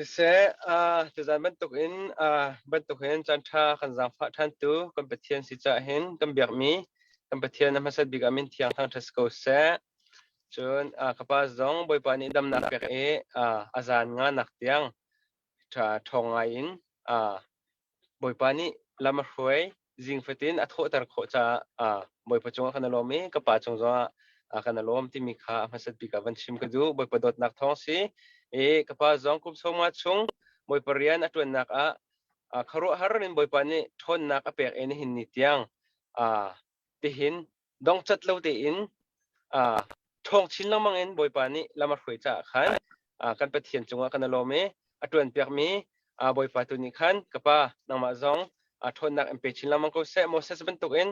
se tu zan ban tuk in chan tha khan zang pha than tu kan pathian si cha hin kan biak mi kan pathian na masat bigamin thiang thang thas ko se chun kapa zong boi pani dam nak pek azan nga nak tiang tha thongai in boi pani lama hruai jing fatin atho tar kho cha boi pachong kan lomi kapa chung zo kan lom ti mi kha masat bigavan sim ka du boi padot nak thong si kapa zong kum soma chung boi parian atun nak kharo harin boi pani thon nak apek en hin ni tiang ti hin dong chat lo te in thong chin lamang en boi pani lama hruai cha khan kan pathian chunga kan lome atun pek mi boi pa tu ni khan kapa nangma zong thon nak empe chin lamang ko se moses ban tuk en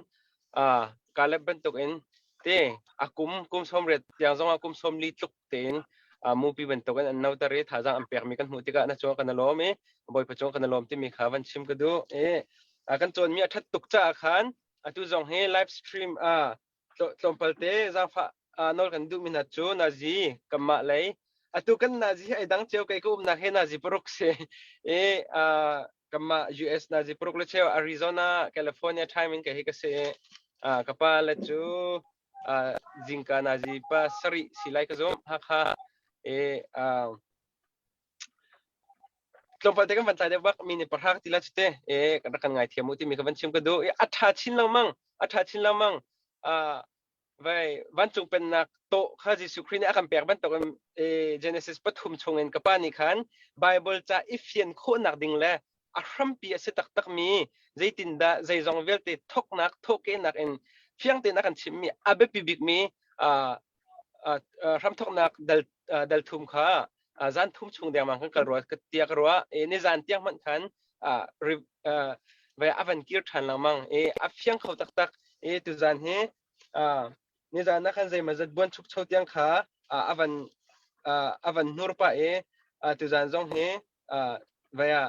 kalep ban tuk en te kum som ret tiang zong kum som li tuk ten mupi ban tuk en nau tare tha jang empek mi kan mutika na chong kan lome boi pa chong kan lom ti mi khawan chim ka du kan chon mi athat tuk cha khan atu zong he live stream tlompalte jang pha nol kan du minat chu nazi kamma lei atu kan nazi ai dang cheu kai ko na he nazi prok se kamma US nazi prok le cheu Arizona California timing ka he ka se kapa la chu jingka nazi pa sari silai ka zom ha kha tlompalte kan ban tai bak mini parhak tila chute kan ngai thiamu ti mi ka ban chim ka du atha chin lamang vai van chung pen nak to khaji sukrin akan pek ban to Genesis pathum chungen kapani khan Bible cha ifien kho nak ding le ahram pi ase tak tak mi zaitin da zai zong velte thok nak thoke nak en fiang te nak an chim mi abe pi big mi ram thok nak dal thum kha zan thum chung de mang kan ro ka tia ka ro ni zan tiang man khan vai avan kir than lamang a fiang kho tak tak tu zan he ni zan na khan zai mazat bon chuk chau tiang kha avan nur pa tu zan zong he vaya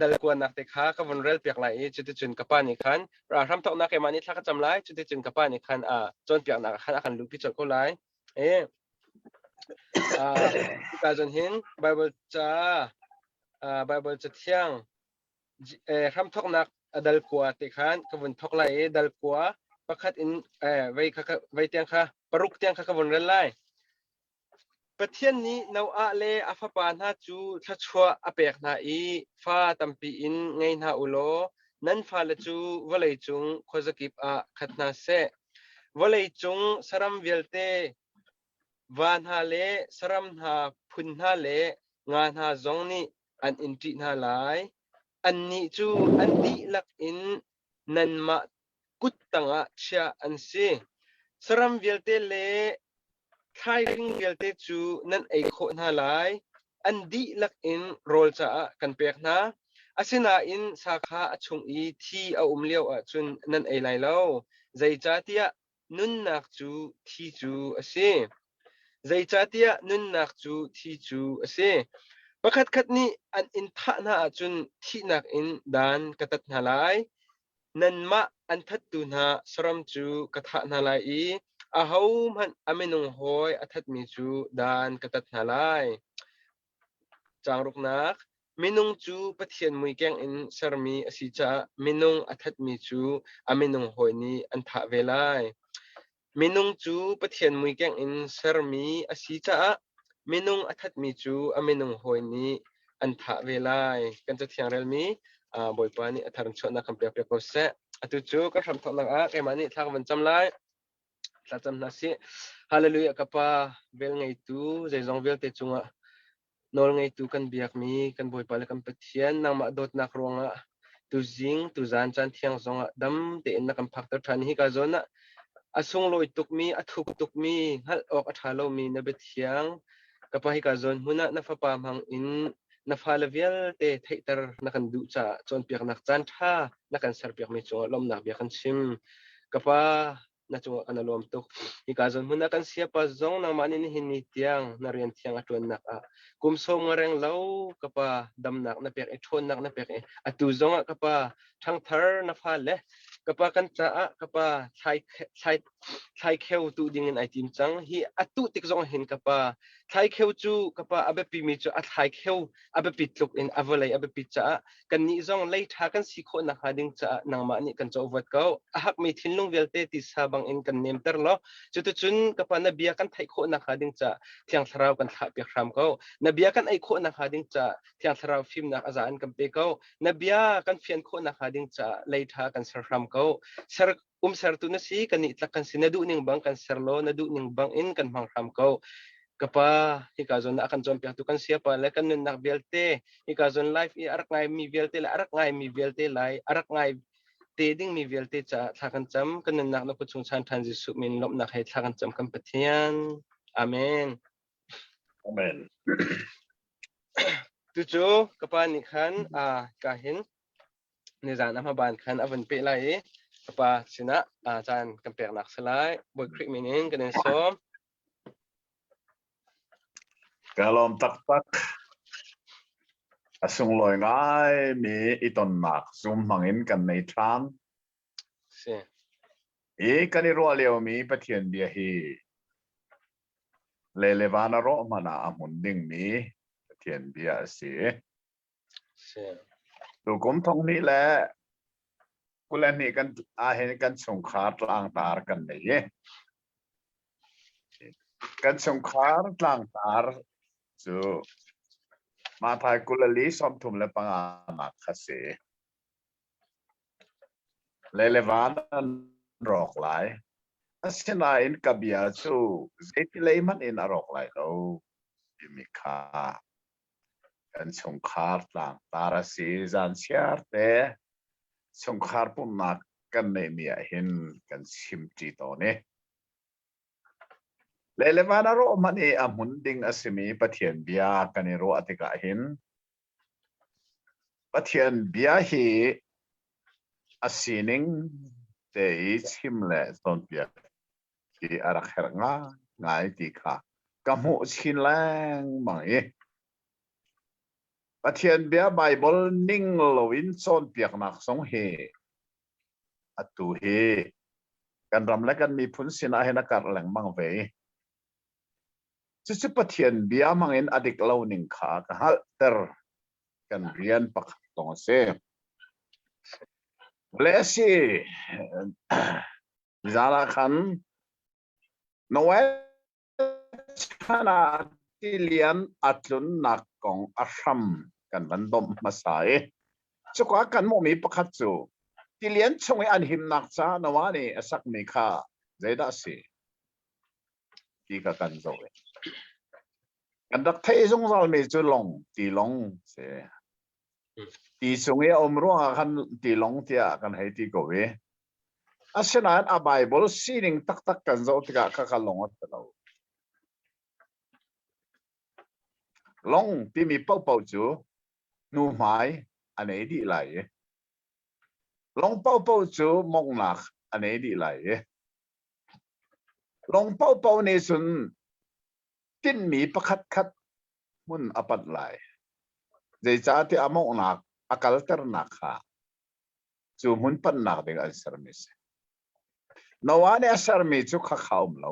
dal ko nak te kha ka von rel pek lai chuti chun kapa ni khan ra ram thok na ke mani thla ka cham lai chuti chun kapa ni khan chon pek na khan lu pi chol ko lai ka zon hin bible cha thiang ram thok nak dal ko te khan ka von thok lai dal ko pakhat in vai tiang kha paruk tiang kha ka von rel lai pathian ni nau a le afapa na chu thachwa apek na fa tampi in ngei na ulo nan fa le chu walei chung khozakip khatna se walei chung saram velte van ha le saram ha phun ha le nga na zong ni an inti na lai an ni chu an di lak in nan ma kut tanga chia an se saram velte le khai ring velte chu nan ei kho na lai an di lak in rol cha kan pek na asina in sakha achung thi a umleo chun nan ei lai lo zai cha tia nun nak chu thi chu ase zai cha tia nun nak chu thi chu ase pakhat khat ni an in tha na chun thi nak in dan katat na lai nan ma an that tu na saram chu katha na lai a hom han amenung hoi athat mi chu dan katat na lai changruk nak minung chu pathian mui keng in sarmi asicha minung athat mi chu amenung hoi ni an tha velai minung chu pathian mui keng in sarmi asicha minung athat mi chu amenung hoi ni an tha velai kan cha thiang rel mi boi pa ni atharang chona kam pek pek ko se atu chu ka tham thok nak ke mani thak van cham lai tla na si hallelujah kapa bel ngai tu zai zong vel te chunga nol ngai tu kan biak mi kan boi pala kan pathian nang ma dot nak ronga tu zing tu zan chan thiang zonga dam te in na kan phak tar than hi ka zona asung loi tuk mi athuk tuk mi hal ok athalo mi na be thiang kapa hi ka zon huna na fa pam hang in na fa level te theitar na kan du cha chon piak nak chan tha na kan sar piak mi chunga lom nak biak kan sim kapa na chunga kan lom tuk hi ka zon huna kan sia pa zong nang mani ni hin ni tiang na rian thiang atun nak kum som ngareng lo kapa dam nak na pek thon nak na pek atu zonga kapa thang thar na fa le kapa kan cha kapa thai kheu tu ding in item chang hi atu tik zong hin kapa ไทยเข้าจูกับป้าอาเบปีมีจูอัดไทยเข้าอาเบปิดลุกอินอาเวลัยอาเบปิดจ้ากันนี้จงไล่ทากันสิโคนักหาดิ้งจ้านังมานี่กันจะวัดเขาหักมีทิ้งลงเวลเตติสาบังอินกันเนมเตอร์ล้อจุดจุนกับป้านบียกันไทยโคนักหาดิ้งจ้าที่ยังทราวกันทับเปียกรำเขานบียกันไอโคนักหาดิ้งจ้าที่ยังทราวฟิล์มนักอาจารย์กันเปเขานบียกันเฟียนโคนักหาดิ้งจ้าไล่ทากันสรำเขาสรsertu na si kanit lakan sinadu ning bang kan serlo nadu ning bang in kan mangram ko kapa hikazon na akan jom piatu kan siapa lekan nun nak belte hikazon life i arak ngai mi belte la arak ngai mi belte lai arak ngai teding mi belte cha thakan cham kan nun nak na kuchung chan than jisu min lop nak hai thakan cham kan pathian amen amen tu chu kapa ni khan ka hin ni zan ama ban khan avan pe lai kapa sina chan kan pek nak salai boy krik minin kan som kalom tak asung loi ngai mi iton nak zoom mangin kan nei tran si kan i ro leo mi pathian bia hi le levana ro mana amun ding mi pathian bia si tu kum thong ni le kulan ni kan hen kan sung khar tlang tar kan nei kan sung khar tlang tar chuมาทายกุลลีสอมทุมและปังอานักขเสเลวานรอกหลายอาเซนาอินกับยาสูเจติเลมันอินอรอกหลายเราดิมิคากันสงคาร์ต่างตาราศีจันเชียร์เตสงคาร์ปุ่มนักกันในเมียเห็นกันชิมจีโตเนเลวานารอมันเออมุนดิงอสมีปะเทียนเบียกันในรออติกาหินปะเทียนเบียฮีอสินิงเตอิชิมเลตอนเบียที่อารักเฮรงง่ายติกากำหูชินแรงมังเอปะเทียนเบียไบเบิลนิ่งโลวินซอนเปียกนักสงเฮอตูเฮกันรำและกันมีพุนสินาเฮนักการแหลงมังเวจุดปะเทียนเบียมังเอ็นอดิกเล่าหนึ่งขากันฮัลเตอร์กันเรียนปักตรงเซ่เลสิจาระขันโนเอชนาที่เรียนอัตลุนนักกองอาชัมกันวันดมมาสายสุขกันโมมีปักจูที่เรียนชงอันหิมนักจ้านวานี่สักมีค่าใจได้สิที่กันโจกันดักเทจงเราไม่จุลงตีลงเสียตีสงเออมรัวกันตีลงเทียกันให้ตีกูเวอาเช่นนั้นอาไบเบิลซีนิงตักกันโจติกะกันลงอัตเราลงที่มีเป้าจูนูหมายอันไหนดีไหลลงเป้าจูมองหนักอันไหนดีไหลลงเป้าในส่วนตินมีประคัดมุนอปัดไหลใจจ้าที่อามองนักอากาศเตอร์นักค่ะจูมุนปันนักเด็กอันสรมิสนวานอันสรมิจุข้าขาวเรา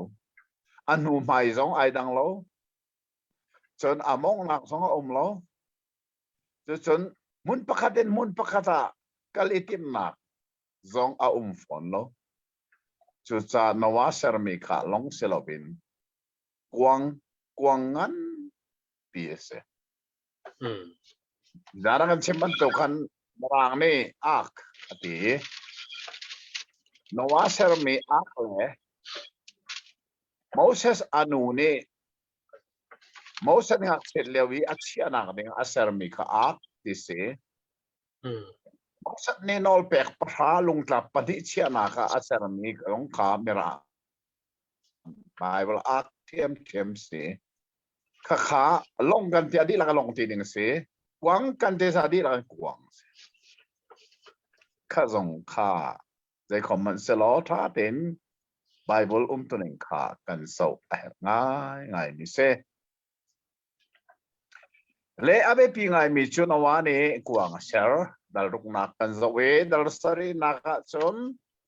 อันหูไม่จงไอดังเราจนอามองนักสองเราจนมุนประคัดเด่นมุนประคัดกัลติมนักจงฝนเราจุดจ้านวาสรมิค่ะลงเซลบินกวางงันปีเสจาระกันเชื่อมันตัวกันบางนี่อักตีนวาสรมีอักเลยโมเสสอนุนี่โมเสสหักเสร็จแล้ววิอักเชียนักเนี่ยอัสรมีข้าอักตีเสโมเสสเนี่ยนอลเปกปะหาลุงกลับปฏิเชียนักอัสรมีลงขาเมราไบเบิลอักเทียมเสข้าลงกันที่อดีตละกันลงที่หนึ่งเสกวางกันที่อดีตละกันกวางข้าส่งข้าใจของมันสลอท่าเด่นไบเบิลตัวหนึ่งข้ากันส่งง่ายมิเสเลอเบปีง่ายมิจุนวานี่กวางเชอร์ดัลรุกนักกันส่งดัลสตรีนักชน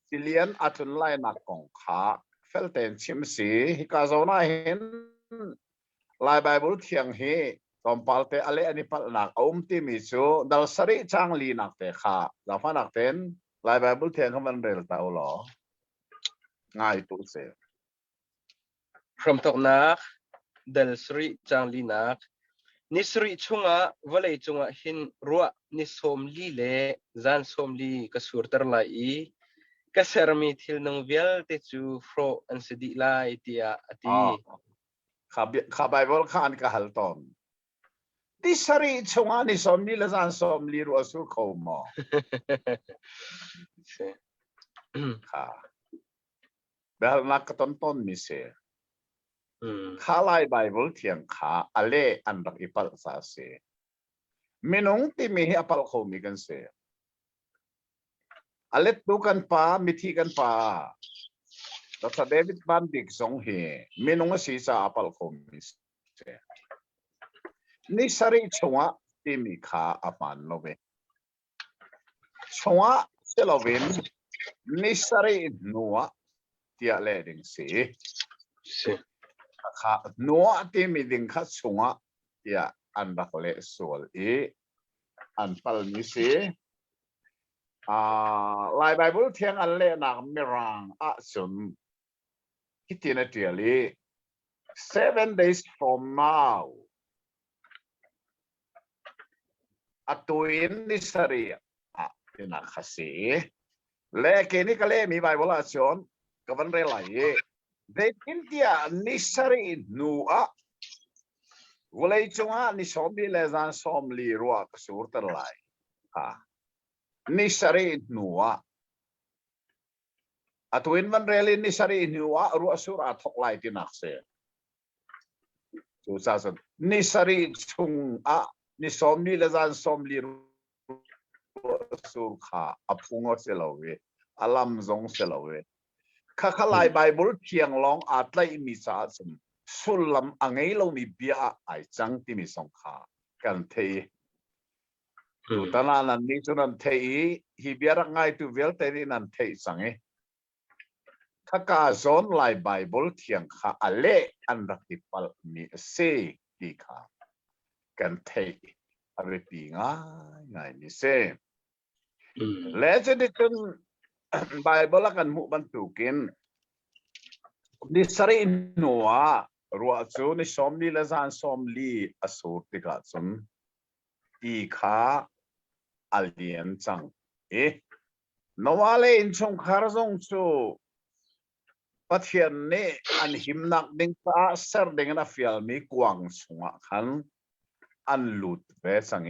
สิเลียนอัตุนไลนักกองข้าเฟลเทนชิมสีฮิกาโซนาเห็น ลายไบเบิลเทียงเฮตอมปัลเตอะไรอันนี้ปัลนักที่มีชูดัลสริจังลีนักเตะค่ะดาวฟันนักเต้นลายไบเบิลเทียงเขามันเร็วแต่เอาหรอง่ายตัวเสีย from tok nak del sri chang li nak ni sri chunga walei chunga hin ruwa ni som li le zan som li ka sur tar lai i ka sermi thil nong vial te chu fro an sedi lai tia ati ข้าไบเบิลข้าอันก็ฮัลตอนที่สรีชงอันนี้สมลีละจานสมลีรัวสุขมอค่ะแบบนักต้นมิเสข้าไล่ไบเบิลเทียงข้าอะไรอันรักอิปัลซาเสมินงที่มีอัปลโคมีกันเสอะไรตุกันป้ามิธีกันป้าแต่ถ้าเดวิดบันดิกสงเหมินงสีสาอัปลโคมีเสนิสรีชงะที่มีข้าอัปมันโนเวชงะเซลวินนิสรีนัวที่อะไรดึงสีข้านัวที่มีดึงข้าชงะที่อันรักเละส่วนอันปัลมิสีลายไบเบิลเทียงอันเละนักมิรังสุนคิดที่นั่นเดียลี 7 days from now atuin ni sari ina kasi le kini kale mi bible action kavan relai de india ni sari nu'a walai chunga ni sombi le zan somli ruwa sur terlai ni sari nu'a atuin van reli ni sari nu'a ruwa sur athoklai tinakse so sason ni sari chunga ni somni le zan somli sur kha apungo selawe alam zong selawe kha khalai bible thiang long atlai mi sa sum sulam angai lo mi bia ai chang ti mi song kha kan thei tu tana nan ni chunan thei hi biara ngai tu vel te ri nan thei sange kha ka zon lai bible thiang kha ale an rakipal mi se ti kha kan theiอะไรปีง่ายนี่เซ่และจะได้จนไบเบิลกันมุบันตุกินนิสรีนัวรัวจูนิสมลีละจานสมลีอสูรติกาจุนอีขาอัลเลียนจังนัวเลนชงคาร์ซงจูปัทเทียนเนอันหิมนักดิงตาเสร์ดิงนาฟิลมีกวางสงขันอันลุดเวสัง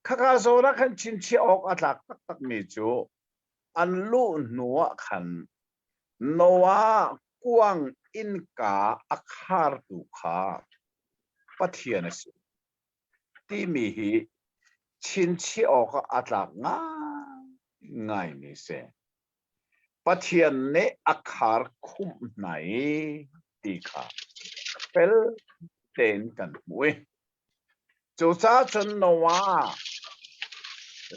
ข้าข้าโซนักขันชินชีออกอัตลักตักมีจูอันลุนัวขันนัวกวางอินกาอักฮาร์ตุขาปัทเทียนสิที่มีชินชีออกอัตลักง่ายนี่เสปัทเทียนเนอักฮาร์คุมไหนตีขาเป็นเต็นกันมวยจูจ้าจนนัว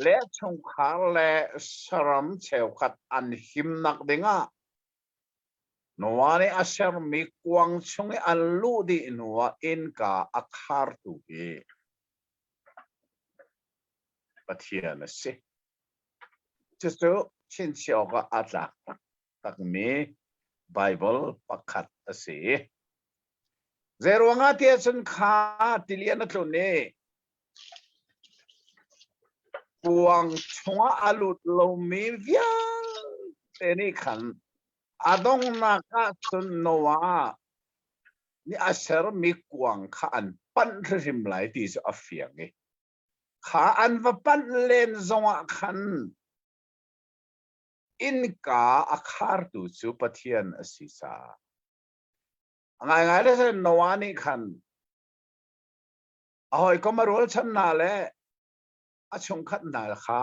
เละชงขาเละสรัมเชวขัดอันหิมนักดิงะนัวนี่อาศัยมีกวางชงอันลูดีนัวอินกาอักฮาร์ตุกีปัทเทียนสิจะสู้ชินเชียวก็อัตลักตักมีไบเบิลประคัดสิเจรวงอาเทียนขาติเลียนตุนีกวางชงอาลุดลมีเวียเตนี่ขันอาดงนักสุนนัวนี่อาศัยมีกวางขาอันปั้นริมไหลที่จะอัฟยังไงขาอันว่าปั้นเลนจงขันอินกาอักฮาร์ตุสุปเทียนสิสาง่ายๆเลยสินัวนี่ขันเอาไอ้ก็มารู้ฉันน่าแหละอาชงขัดน่าค่ะ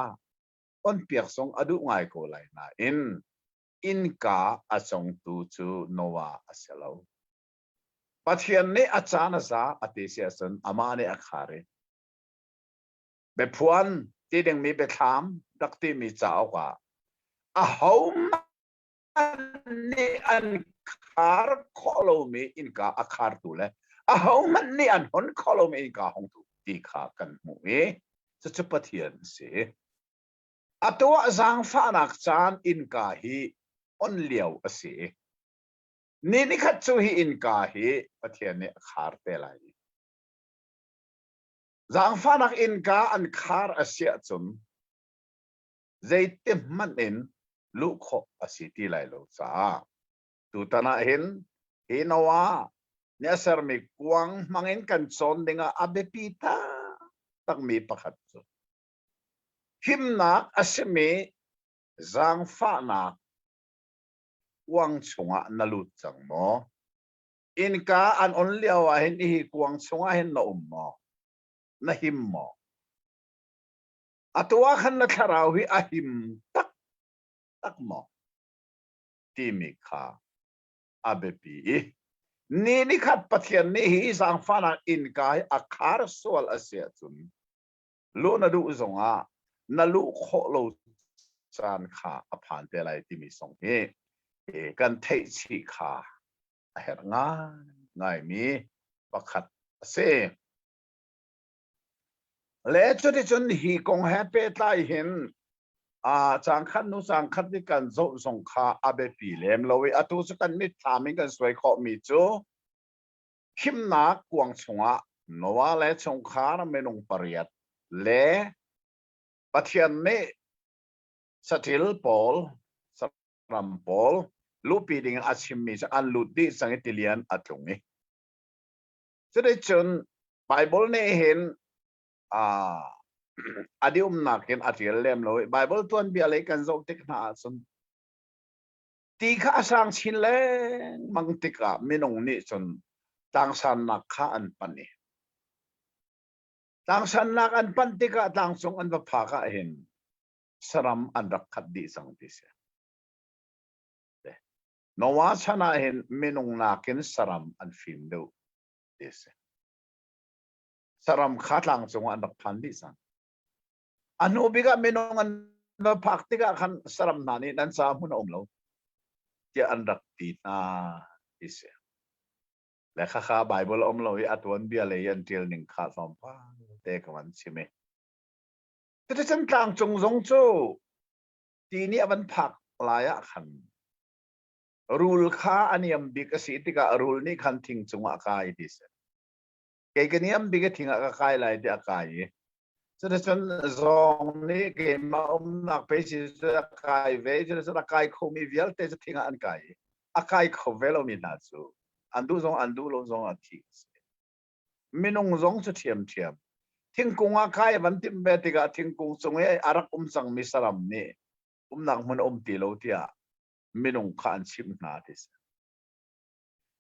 อ้นเปียกสงอดุง่ายก็เลยนะอินกาอาชงตูจูนัวอาเซลล์ปัจเจียนนี้อาจารย์ซาอติเสียสันอามานี่อักขารแบบพวนที่ดึงมีไปถามดักที่มีเจ้าว่าhow many อันคาร์โคโลมีอินกาอาคาร์ตุเล hau man ni an hon kolom e ka hong tu ti kha kan mu e chu pathian se atua zang fa nak chan in ka hi on liao ase ni khat chu hi in ka hi pathian ne khar te lai zang fa nak in ka an khar asia chum zaitim man in lu kho asiti lai lo cha tu tana hin hinawa nya ser mi kuang mangin kan chon dinga abepita tak mi pakhat chu himna asemi zang fa na kuang chunga nalut chang mo in ka an on liawa hin hi kuang chunga hin na ummo na him mo atua khan na tharau hi ahim tak mo ti mi kha abepi ni khat pathian ni hi zang fa na in ka akhar sol asia chun lu na du zonga na lu kho lo chan kha aphan te lai ti mi song he kan thei chi kha a her nga ngai mi pakhat ase le chu ti chun hi kong he pe tai hin chang khat nu chang khat ni kan zo zong kha abe pi lem lowi atu chu kan mi thamin kan swai kho mi chu khim na kuang chunga nowa le chong kha na menung pariat le pathian ne satil pol saram pol lupi ding achim mi an ludi sang italian atlungi chede chun bible ne hen adium nakin atil lem lo bible tuan bi ale kan zo tik na sun ti kha sang chin le mang tika minong ni chun tang san nak kha an pani tang san nak an pan tika tang sung an ba pha ka hen saram an rakhat di sang ti se nowa chana hen minong nakin saram an film do this saram khatlang chung an phan di sang anu biga minong an ba phakti ka khan saram nani nan sa mun omlo ti an rak ti na is le kha bible omlo I atwan bia le yan til ning kha som pa te kaman chime te chan tlang chung zong chu ti ni avan phak laya khan rule kha aniam big asi tika rule ni khan thing chunga kai dis ke kaniam big thinga ka kai lai de kai so the sun zong ni ke ma nak pe si kai ve so the kai kho mi vial te thinga an kai akai kho velo mi na chu andu lo zong a thi minung zong chu thiam thing kunga kai van tim be tika thing kung sunge arak sang mi saram ni nak mun ti lo tia minung khan chim na this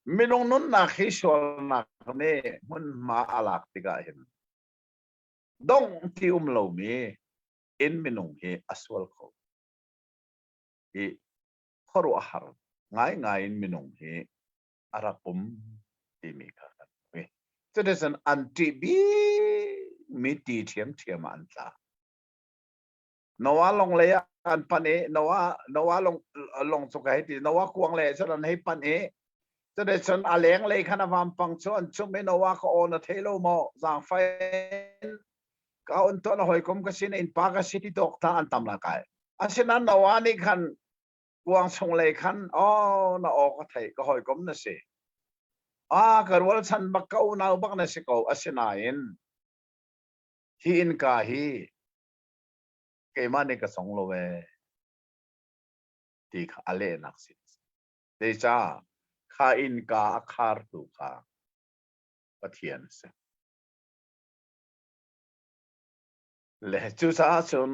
minung nun na khishol na ne mun ma alak tika hin dong ti lo mi in minung he aswal kho e khoru har ngai in minung he arakum ti mi ka we so there's an anti bi mi ti thiam an ta nowa long le an pane nowa long so ka ti nowa kuang le so an he pane so there's an aleng le khana wam pang so an chu me nowa ko on a thelo mo zang fai ka on to na hoi kom ka sin in pa ka city tok ta an tam la kai asinan nowa ni khan kuang song le khan na o ka thai ka hoi kom na se karwal chan bak ka unaw bak na se ko asinain hi in ka hi ke mane ka song lo we ti kha ale nak si de cha kha in ka akhar tu kha pathian se le chu sa chun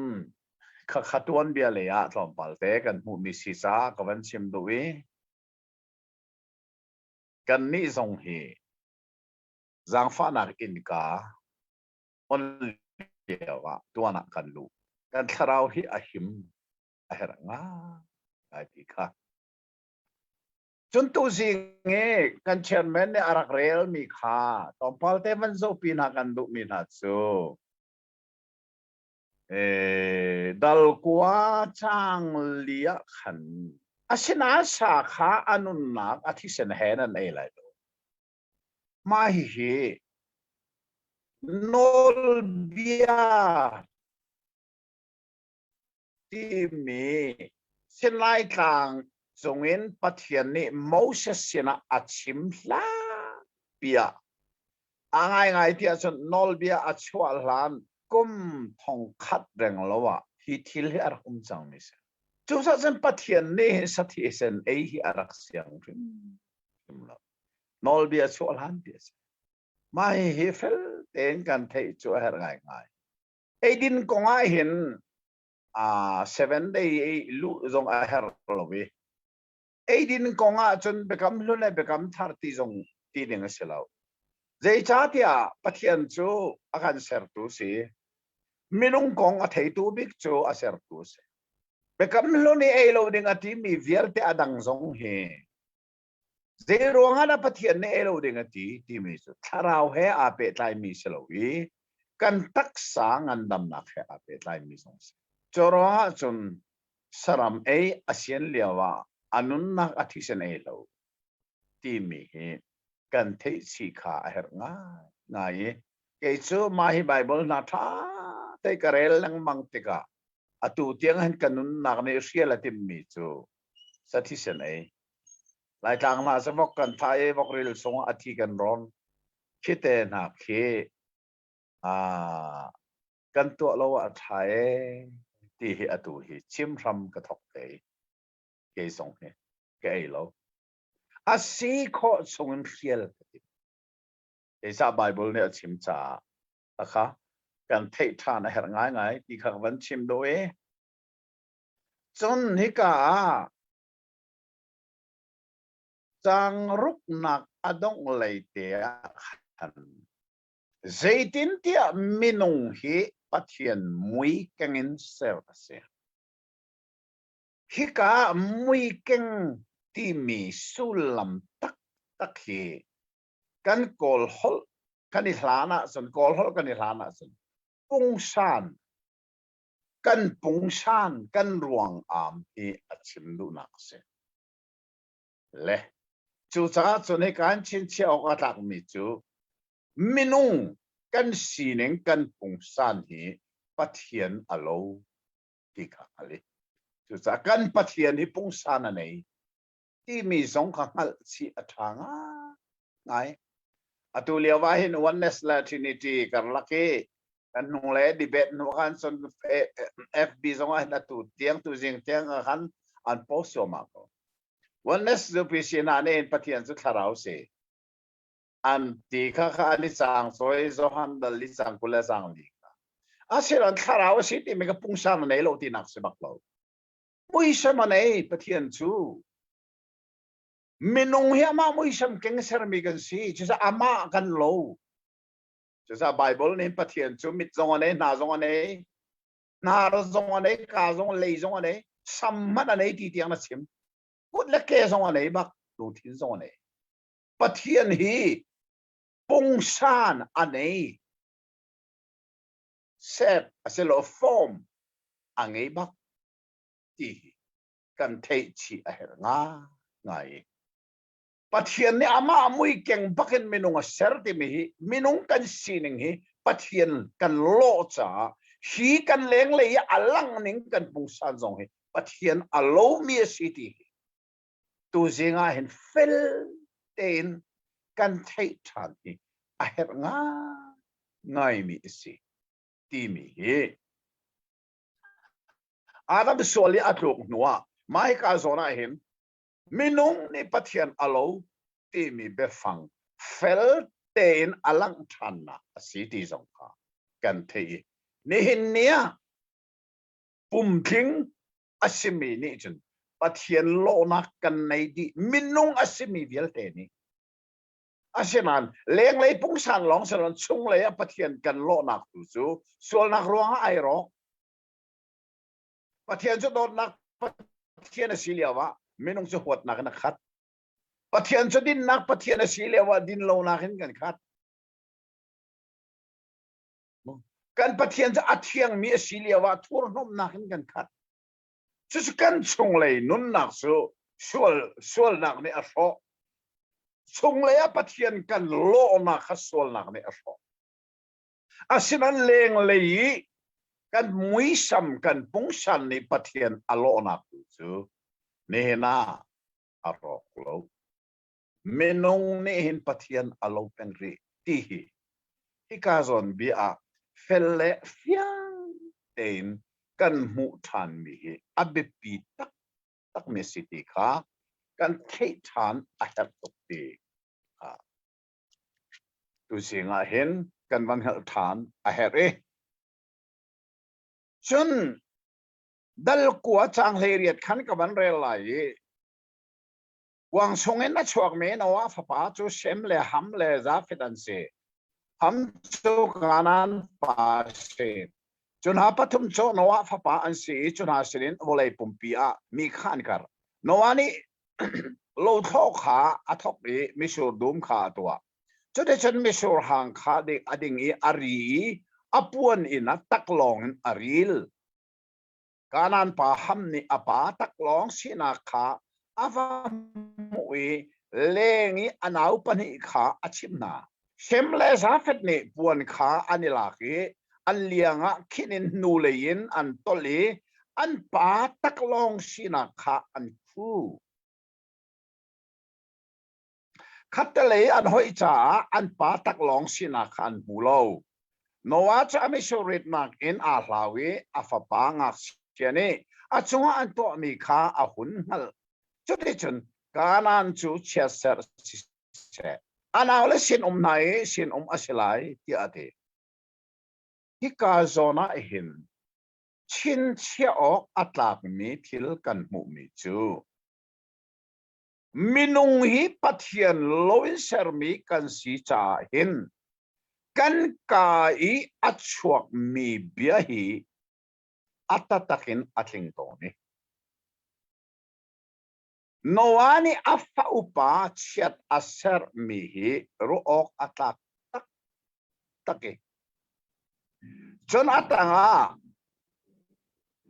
kha khatuan bia le ya tlom pal te kan mu mi si sa ka van sim do wi kan ni zong hi zang fa nak in ka on lewa tuana kan lu kan tharau hi ahim aher nga ai ti kha chun tu nge kan chairman ne arak rel mi kha tom pal te van zo pina kan du mi na chu dal kwa chang lia khan asina sa kha anun nak athi sen henan ei lai do มาฮีนอลเบียที่มีเส้นลายกลางจงเห็นประเทศนี้โมเสสนะอาชิมลาเบียง่ายๆที่จะนอลเบียอาชัวลานกุมทองคัดแรงแล้วว่าฮิทิลเฮอร์คุมจังมิเซจุดนั้นประเทศนี้สัตย์เซนเอฮิอารักเสียงริมแล้วนอลเบียชัวลานเบียไม่เฮฟลเต็นกันเทชัวเฮอร์ง่ายๆไอ้ดินกงไอเห็น7 day ลุจงอาเฮอร์ลวีไอ้ดินกงอาจนเบกำลุนเบกำทาร์ติจงตีหนึ่งเสลาใจจ้าที่ประเทศจูอาการเสร์ตุสีมินุงกงอาเทตูบิกจูอาเสร์ตุสีเบกำลุนไอ้เราดิ่งอาทิมีเวียร์ที่อดังจงเฮใจรวงอาประเทศนี้ไอ้เราดิ่งอาทิมีจูถ้าเราเฮอาเปตไลมีเสลาวีกันตักษางันดำนักเฮอาเปตไลมีจงจรวจนสรามอาเซียนเลียวอันนั้นนักอธิษฐานเราที่มีกันเทศิขาเฮร์ง่ายเกี่ยวมาให้ไบเบิลนัทธาแต่กระเรลังมังติกาอตุเตียงเห็นกันนั้นนักในเสียละที่มีจูสัตย์เสนหลายทางมาสมกันไทยบอกเรื่องสงอธิกันร้อนคิดแต่นักกันตัวเราไทยที่เหตุที่ชิมรำกระทบเกยส่งเกยเราอาศัยข้อส่งเสียลไอ้ซาไบเบิลเนี่ยชิมจ่านะคะการเทศทานให้ง่ายที่ข้างวันชิมโดยจนฮิกาจังรุกนักอดงเลยเตียขันใจตินเตียมินุงฮีปัทยันมุยกังอินเซอร์เสียฮิกามุยกังที่มีสุลัมตักฮีกันกอลฮอลกันอิหลานะส่วนกอลฮอลกันอิหลานะส่วนปุงชานกันปุงชานกันรวงอามที่อัจฉริยนักเสียเละจู่จ้าส่วนในการชินเชี่ยวกระตักมิจูมินุงกันสีหนึ่งกันปุงชานที่ปัทยันอโลที่ข้างเลยจู่จ้ากันปัทยันที่ปุงชานนั่นเองที่มีสองข้างสีอัฐางไงอตุเลียวว่าเห็นวันเนสและทรินิตี้กันลักเกกันนุ่งเล่ดีเบตนุ่งกันส่วนFBสองอันตุเตียงตุจิงเตียงกันอันโพสต์มาก็วันเนสจะพิจารณาในปัทยันสุดท้ายเสียอันที่ข้าอันนี้สังสวยจอหันดัลลิสังกุลสังลีก้าอาศัยอันท้ายเสียที่มีกับปุ่งชานในโลกที่นักสิบักเรามุยสมันในปัทยันจูมินุงเฮียมามุยสมเก่งเสริมมีกันสิจะอามากันโลจะไบเบิลนี่ปัทยันจูมิดจงอันนี้นาจงอันนี้นารจงอันนี้กาจงเลยจงอันนี้สัมมันอันนี้ที่ที่อันนั้นชิมกุดเล็กแค่จงอันนี้บักดูทิ้งจงอันนี้ปัทยันฮีปุงชานอันนี้เซฟเซลล์ฟอร์มอันนี้บักที่กันเทชีเอร์ง่ายปัทยันนี่อามามุยเก่งบักเห็นมินุงเสร์ติมีมินุงกันสีหนึ่งฮีปัทยันกันโลจ่าฮีกันเลี้ยงเลยอลังหนึ่งกันปุงชานจงฮีปัทยันอโลมีสิทีตัวเสียงเห็นเฟลเต็นกันเททานฮีเฮร์ง่ายมีสิที่มีอาดัมส่วนลีอัตลุกนัวไม่กาโซนาเห็นมินุงนี่ปัทยันอโลที่มีเบฟังเฟลเตนอลังทันนะสิที่สงคากันเทนี่เห็นเนี่ยปุ่มทิ้งอาศิมีนี่จนปัทยันโลนักกันในดีมินุงอาศิมีเวลเตนี่อาศินันเลี้ยงเลยปุ่งสันหลงสลันชงเลยปัทยันกันโลนักตุจูส่วนนักรัวไอรอปัทยันจะโดนนักปัทยันสิเลียวะมินุงจะหดนักขัดปัทยันจะดินนักปัทยันสิเลียวะดินโลนักเห็นกันขัดกันปัทยันจะอัดเทียงมีสิเลียวะทุรนมนักเห็นกันขัดจะกันชงเลยนุนนักสู้ส่วนนักเนี่ยอัศ chung le a pathian kan lo na khasol nak ne aso asinan leng lei kan muisam kan pungsan ni pathian alo na chu ne na arok lo menong ne hin pathian alo pen ri ti hi ka zon bi a felle fiang ten kan mu than mi hi abepi tak tak me city kha kan thei than a hat tok ti a tu singa hen kan van hal than a her e chun dal kwa chang heriat khan ka van rel lai wang songen na chuak me na wa fa pa chu shem le ham le za fitan se ham chu kanan pa se chun ha pathum cho no wa fa pa an si chun ha sirin volei pumpi a mi khan kar no ani lo thok kha athok ni mi sur dum kha tua chu de chen mi sur hang kha de ading i ari apuan in a taklong aril kanan pa ham ni apa taklong sina kha ava mui lengi anau pani kha achimna shemle zafet ni puan kha anilaki an lianga khinin nulein an toli an pa taklong sina kha an khu khatale an hoi cha an pa taklong sina kha an bulo nowa cha mi shorit nak in a hlawi afa pa ngak chiani achunga an to mi kha a hun hal chuti chun kanan chu cheser se anaule sin nai sin asilai ti ate hi ka zona hin chin chia ok atlak mi thil kan mu mi chu minung hi pathian loin ser mi kan si cha hin kan ka i achuak mi bia hi atatakin atling to ni Noani afa upa chat aser mihi ruok atak tak taki. John atanga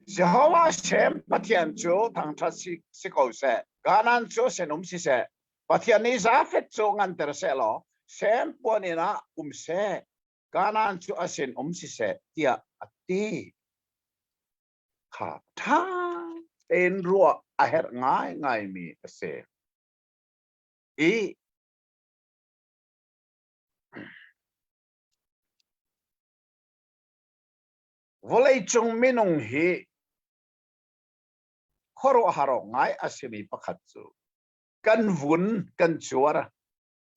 Jehovah Shem patian chu thang tha si ko se ganan chu senum si se patian ni zafet chu ngan ter se lo Shem ponina se ganan chu asin si se tia ati kha tha en ruo a her ngai mi se i volei chung minung hi khoro haro ngai asimi pakhat chu kan vun kan chuara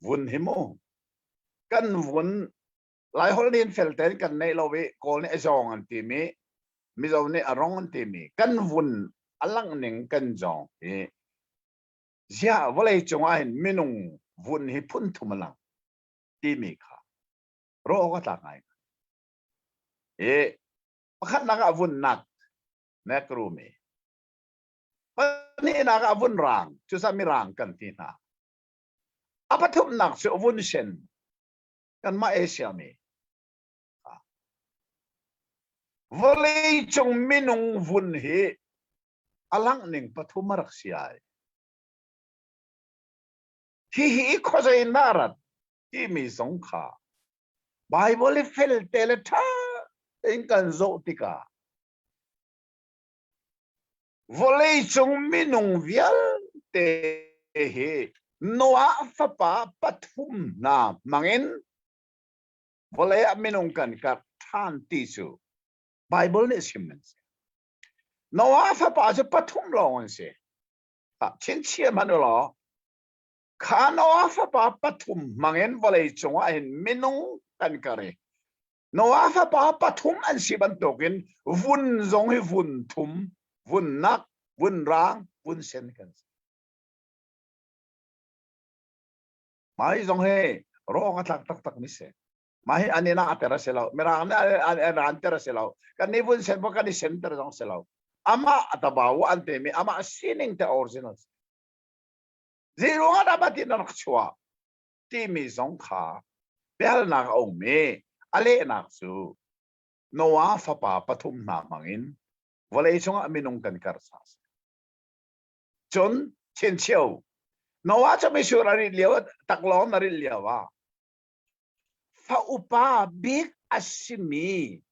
vun himo kan vun lai hol din felten kan nei lowi kol ni azong an ti mi zo ni arong an ti mi kan vun alang ning kan jong hi zia volei chung a hin minung vun hi phun thumalang ti mi kha ro ka ta ngai e pakhat naga vun nak nekrumi pani naga vun rang chu sa mi rang kan ti na apathum nak chu vun sen kan ma asia mi volei chung minung vun hi alang ning pathumarak siai hi khojai narat ti mi song kha bible fel tel tha in kan zo tika volei chung minung vial te he noa fa pa pathum na mangin volei minung kan ka than ti su bible ne simmen noa fa pa je pathum lo on se ha chen chia manulo kha noa fa pa pathum mangin volei chung a hin minung kan kare Noa fa pa pathum an siban tokin vun zong hi vun thum vun nak vun rang vun sen kan mai zong he ro nga tak mi se mai anina atera selaw merang na an tera selaw kan ni vun sen pa kan ni center zong selaw ama atabaw ante mi ama sining te original zero nga dapat na chua ti mi zong kha bel na ong me ale nak su noa fa pa pathum na mangin volei chunga minung kan kar sa chon chen cheu no wa cha me sure ari liawa taklong ari liawa fa upa big asimi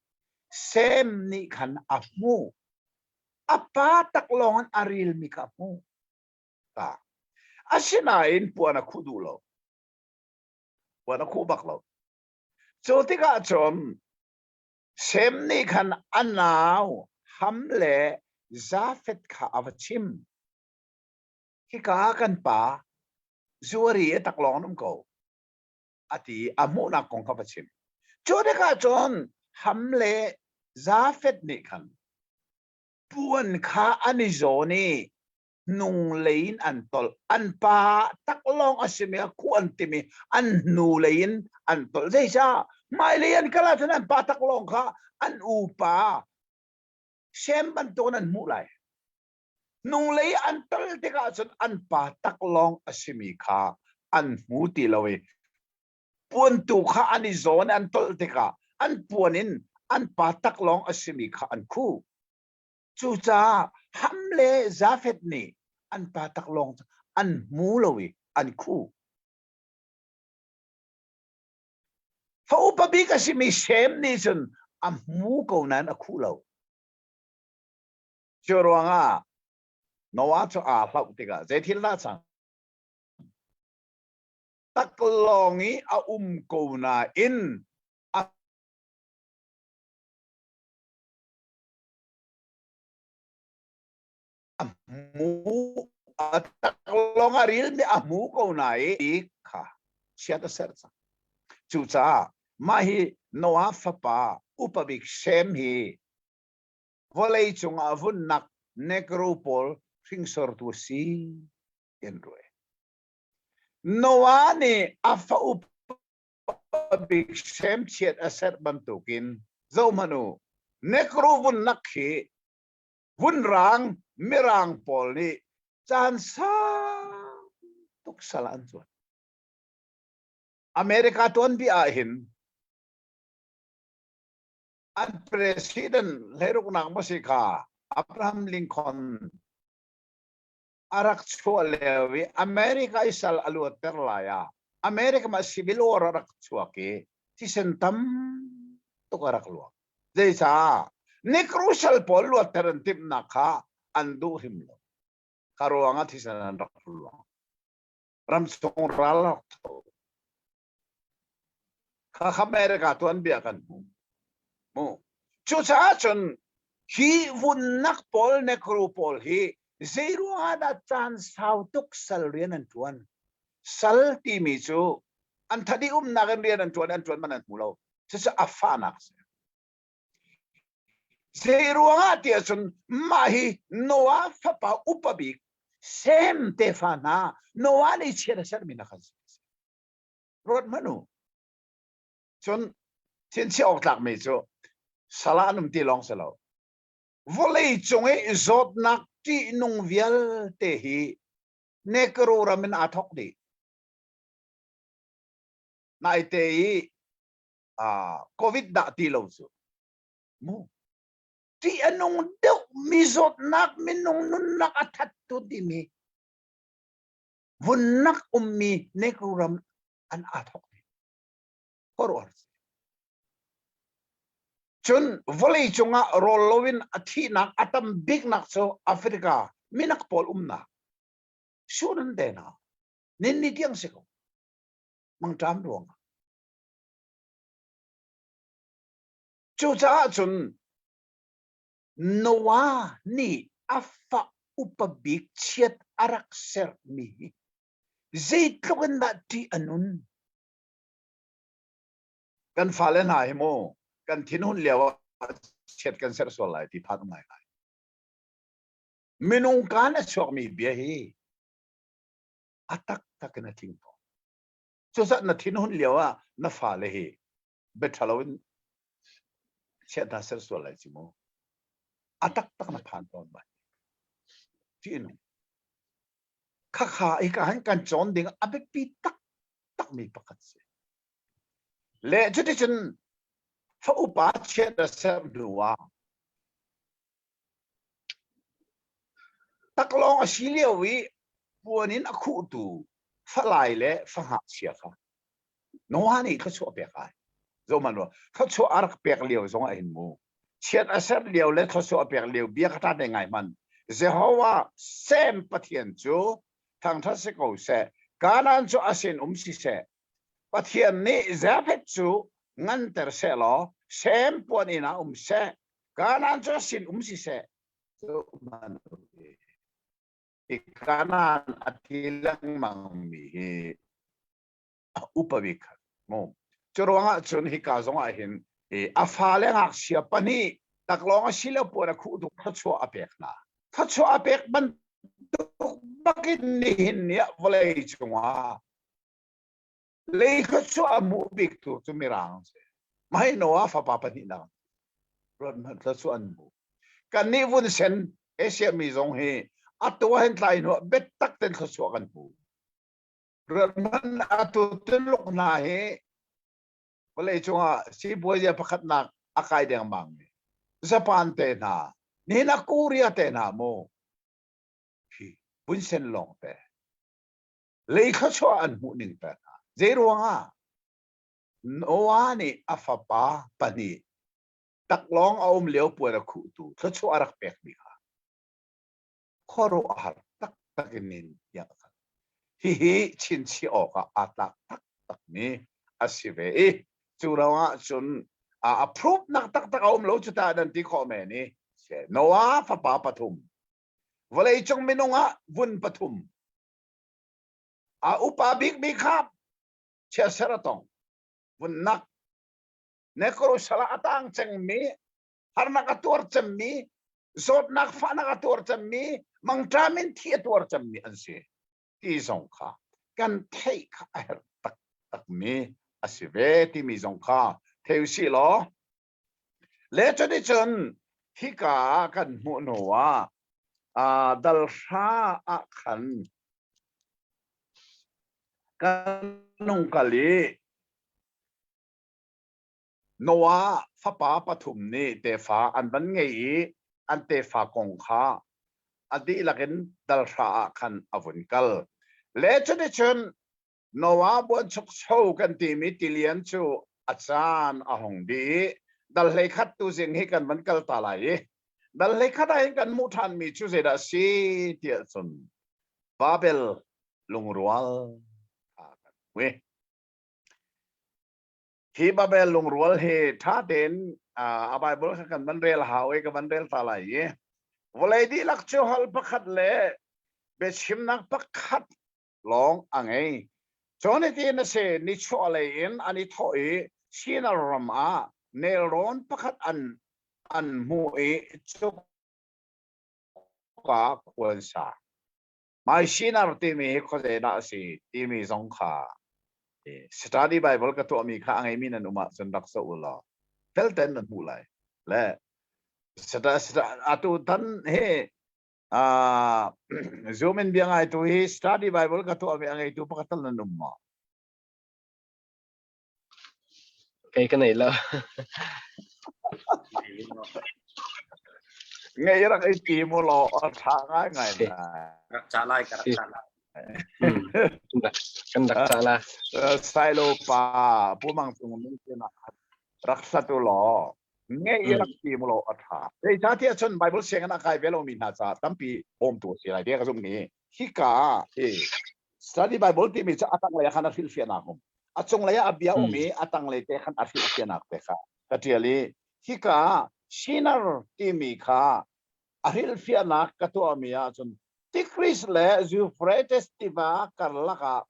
sem ni khan amu apa taklongan aril mi kamu ta asinain puana kudulo puana kubaklo so tika chom sem ni khan anaw hamle zafet kha avachim hika kan pa zuari taklong num ko ati amu na kong kavachim chode ka chon hamle zafet ni khan puan kha anizoni nung lein antol an pa taklong asime ku antimi an nu lein antol deja mai lein kala tan an pa taklong kha an upa sem ban tonan mulai nung lei antol tika chon an pa taklong asimi kha an muti lawe puan tu kha anizoni antol tika an puanin an pa taklong asimi kha an khu chu cha hamle zafet ni an patak long an mulawi an khu fa upabi kasi mi sem ni sun am mu ko nan a khu lo chorwanga nowa cho a hlau tika zethil la chang taklongi a ko na in mu taklong aril mi amu ko nai kha siata sercha chu cha mahi noa fapa upabik sem hi volei chunga vun nak necropol ringsor tu si enroe noa ni afa upabik sem chiat aser bantukin zo manu necrovun nakhi vun rang mirang pol ni chan sa tuk salan chuan America tuan bi a hin an president leruk nak masika Abraham Lincoln arak chua lewi America isal alu terlaya America ma civil war arak chua ke ti sentam tuk arak luak deisa ni crucial pol lu terentip nakha andu himlo karuanga ti sanan rak luak ram song ralak kha America tuan bi akan mo chu cha chon hi vun nak pol necropol hi zero ada chance how tuk sal rian an tuan sal ti mi chu an thadi nagan rian an tuan manan mulo cha afanak zero ati chon mahi noa fapa upabik sem te fana noa ni chera sar mi nakhas rod manu chon tin chi ok tak me chu salanum ti long salo volei chunge zot nak ti nung vial te hi nekro ramin athok di nai te hi covid da ti lo chu mo ti anong do mi zot nak minung nun nak athat tu di mi vun nak ummi nekro ram an athok di horor chun volei chunga rolowin athi nak atam big nak so Africa minak pol umna sunan dena nin ni tiang seko mang tam ruang chu cha chun noa ni afa upabik chiat arak ser mi zait lokan na ti anun kan falen hai mo kan thinun lewa chet kan ser so lai ti phat mai lai minung kan chok mi bia hi atak tak na thing po so sa na thinun lewa na fa le hi bethalawin chet da ser so lai chi mo atak tak na phan ton bai ti nu kha kha I ka han kan chon ding abek pi tak mi pakat se le chuti chen fa upa chet da ser duwa taklong asilia wi ปัวนี้นักคู่ตูฝรั่งเละฝรั่งเสียค่ะน้องนี่เขาชัวเปียกไอ้โจมันว่าเขาชัวอารักเปียกเลี้ยวสงไอ้หินมูเชียดอาเซเลี้ยวเละเขาชัวเปียกเลี้ยวเบียกท่าได้ไงมันเจ้าว่าเซมปะเทียนจูทางทัศน์เขาเสการนั้นจูอาเซนสิเสปะเทียนนี้เจ้าเพชจูงั้นแต่เสล้อเซมปัวนี้นะเสการนั้นจูอาเซนสิเสโจมันikanan atilang mangmi upavik mo churonga chun hikazonga hin afale ngak siapani taklonga sila pora khu du khacho apekna khacho apek ban bakit ni hin ya volei chunga le khacho amu bik tu tumirang se mai noa fa papa ni na ron khacho anbu kan ni vun sen asia mi zong he atwa hen tlai no bet tak ten khacho kan bu ran atu ten lok na he volei chunga si boya pakhat na akai deng mang Japan te na ni na Korea te na mo bun sen long te le khacho an mu ning ta zero nga noa ni afapa pani taklong aum leo puara khu tu khacho arak pek mi kha khoro ahar tak takinin ya hi chin chi oka atak tak tak ni asive churawa chun approve nak tak tak aum lo chuta dan ti kho me ni noa fa pa pathum volei chong minonga vun pathum upa big big khap che seratong vun nak nekro sala atang cheng mi har nak atur cheng mi zot nak fa nak atur cheng mi mang tramin thi atur cheng mi anse ti zong kha kan thei kha tak tak mi asive ti mi zong kha theu si lo le chani chon hi ka kan mu no wa dal sha a khan kanong kali noa fa pa pathum ni te fa an ban ngei an te fa kong kha adi lakin dal sha a khan avun kal le chani chon noa bon chok chou kan ti mi tilian chu achan ahong di dal hlei khat tu jing hi kan ban kal ta lai dal hlei khat ai kan mu than mi chu zeda si tia chun babel lungrual we hi babel lungrual he tha den a bible kan ban rel hawe ka ban rel ta lai ye volei di lak chu hal pakhat le be chim nak pakhat long angai chone ti na se ni chole in ani thoi sina ram a nelron pakhat an mu e chu ka kwan sa mai sina ti mi ko de na si ti mi zong kha study bible ka to mi kha angai mi nan uma chon dak so ulo tel ten na mu lai le atu tan he zoom in biang ai tu hi study bible ka to mi angai tu pakatal nan umma cái này là ngay ra cái gì mua lọ thả ngay ngày Karak calai, karak calai. kan dak sala sai lô pa pu mang tung minh trên rak sa tu lọ ngay ra cái mua lọ thả đây cha thiệt chun bible xem cái cái về lo mình ha cha tâm pi ôm tu si lại dia cái giống ni khi cả study bible thì mình cha atang lại khana fil fian akum achong lại abia umi atang lại te khan afil fian ak te kha katiali khi cả sinar ti mi kha ahil fianak kato amia chun tikris le Euphrates tiva karlaka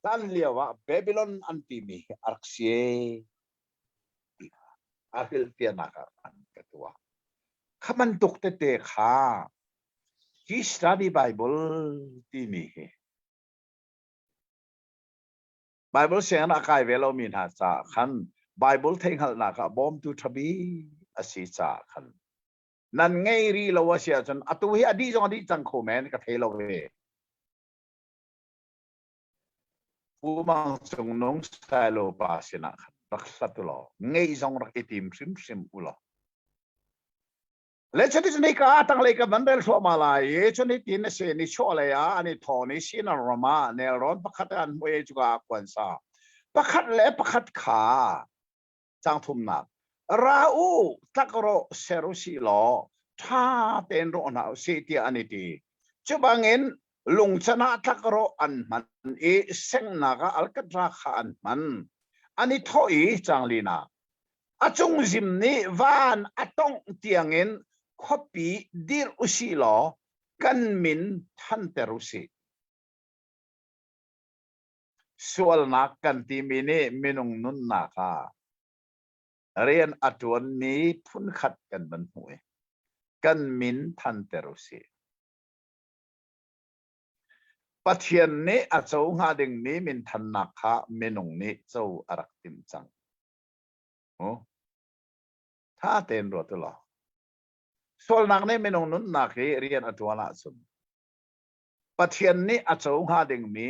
tan liawa Babylon antimi arksie ahil fianak an katua khaman tukte te kha ki study bible timi bible sian akai velo min ha cha khan bible thengal na ka bom tu thabi asi cha khan nan ngay ri lo wa sia chon atu hi adi jong adi chang kho men ka thelo we pu mang chung nong sai lo pa sina khat tak sat lo ngay jong rak itim sim sim ulo le chani chani ka tang le ka bandel so mala ye chani tin se ni cho le ya ani tho ni sin roma ne ron pakhat an moe chu ga kwan sa pakhat le pakhat kha chang thum na ra u takro seru si lo tha ten ro na se ti ani ti chu bangin lung chana takro an man e seng na ga al ka dra kha an man ani thoi chang lina achung zim ni van atong tiangin khopi dir usi lo kan min than terusi sual na kan ti mini minung nun na ka rian atuan mi phun khat kan ban hui kan min than terusi pathian ni achou nga ding mi min than na kha minung ni chou arak tim chang o tha ten ro tu lo sol nak ne minung nun na ke rian atuana sun pathian ni achou nga ding mi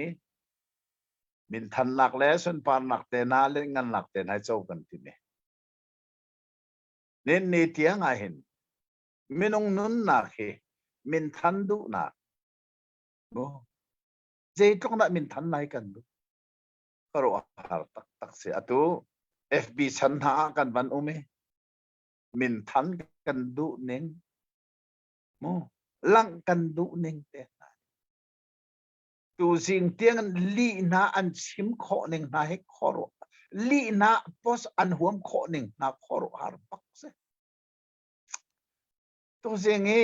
min than nak le sun pan nak te na le ngan nak te hai chou kan ti ne nen ni tiang a hin minung nun na ke min than du na no je tong na min than nai kan du karo har tak tak se atu fb san ha kan van ume min than kan du neng mo lang kan du neng te tu sing tiang li na an chim kho neng na he khoro li na pos an huam kho neng na khoro har pak se tu sing e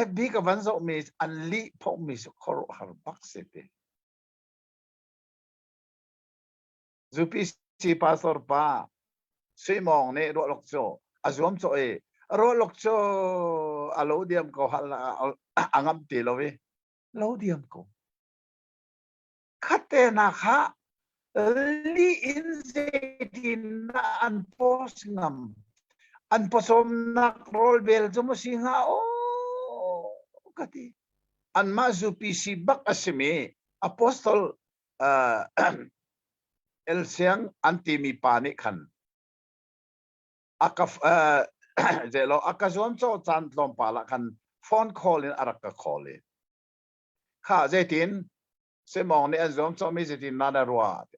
fb ka van zo me an li pho me so khoro har pak se te zupi si pastor pa suy mong ne ro lok cho azom cho e ro lok cho alo diam ko hal angam ti lo we lo diam ko khate na kha li in zetin na an pos ngam an posom na rol bel mo singa o kati an mazupi si bak asimi apostol el siang antimi pani khan akaf zelo akazom cho chan tlom pala khan phone call in araka call in kha zetin se mong ne azom cho mi zetin nana ruat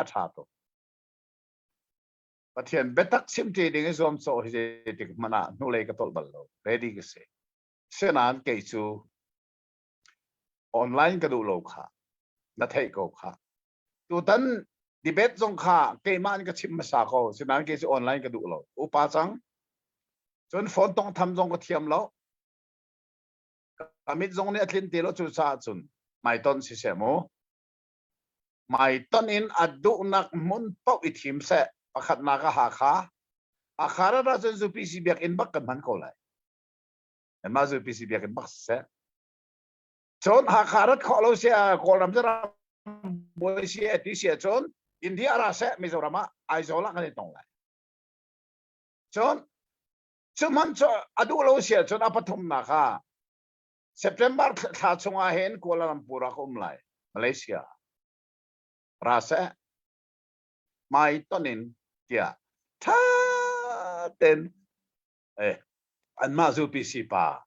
athato pathian betak simti ding zom cho zetik mana nule ka tol ballo ready ke se senan ke chu online ka du lo kha na thai ko kha tu tan debate zong kha ke man ka chim sa ko senan ke chu online ka du lo upa chang chon phone tong tham zong ko thiam lo amit zong ne atlin te lo chu sa chun mai ton si se mo mai ton in adu nak mun pau I thim se pakhat na ka ha kha akhara ra chun zupi si biak in bak kan man ko lai en ma zupi si biak in bak se chon ha kharat kho lo se ko ram ra boy si ti se chon india ra se mizorama ai zo la kan tong lai chon chuman cho adu lo se chon apathum na kha September tha chunga hen Kuala Lumpur a kum lai Malaysia rasa mai tonin tia tha ten an ma zu pi si pa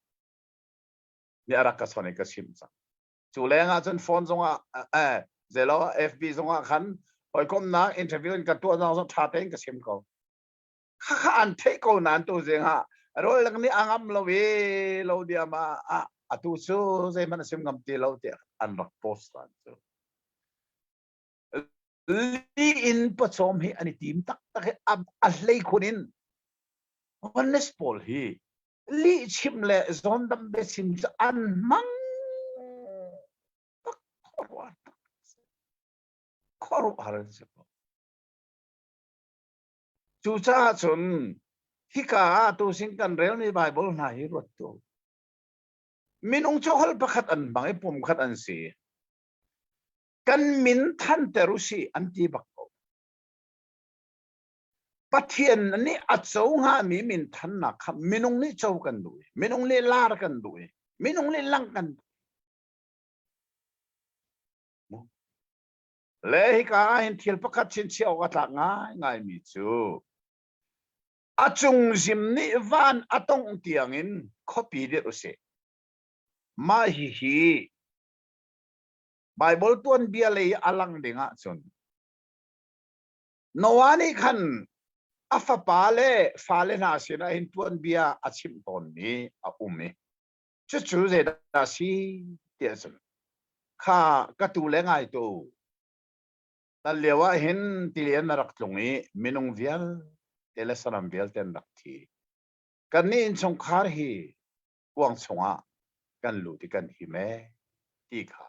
ni ara ka sone ka sim sa chu le nga chen phone zonga zelo fb zonga khan oi kom na interview in ka tu na zo tha ten ka sim ko kha an thei ko nan tu zenga rol lang ni angam lo we lo dia ma atu su zai man sim ngam ti lo te an rak post an so li in pasom hi ani tim tak tak a hlei khunin honest pol hi li chim le zon dam be sim an mang khoro haran se chu cha chun hi ka tu sing kan rel ni bible na hi rot tu minung chohol pakhat an bang e pum khat an si kan min than terusi anti bakko pathian ni achou nga mi min than na kha minung ni chou kan du minung ni lar kan du minung ni lang kan le hi ka hin thil pakhat chin chiao ka tla ngai mi chu achung zim ni van atong tiangin copy de ose ma hi Bible tuan bia le alang denga chun nowani khan afa pale fale na sina hin tuan bia achim ton ni a ume chu chu ze da si tia chun kha ka tu le ngai to ta lewa hin tilian rak tlungi minung vial tele saram vial ten rak thi kan ni in chong khar hi wang chonga kan lu ti kan hi me ti kha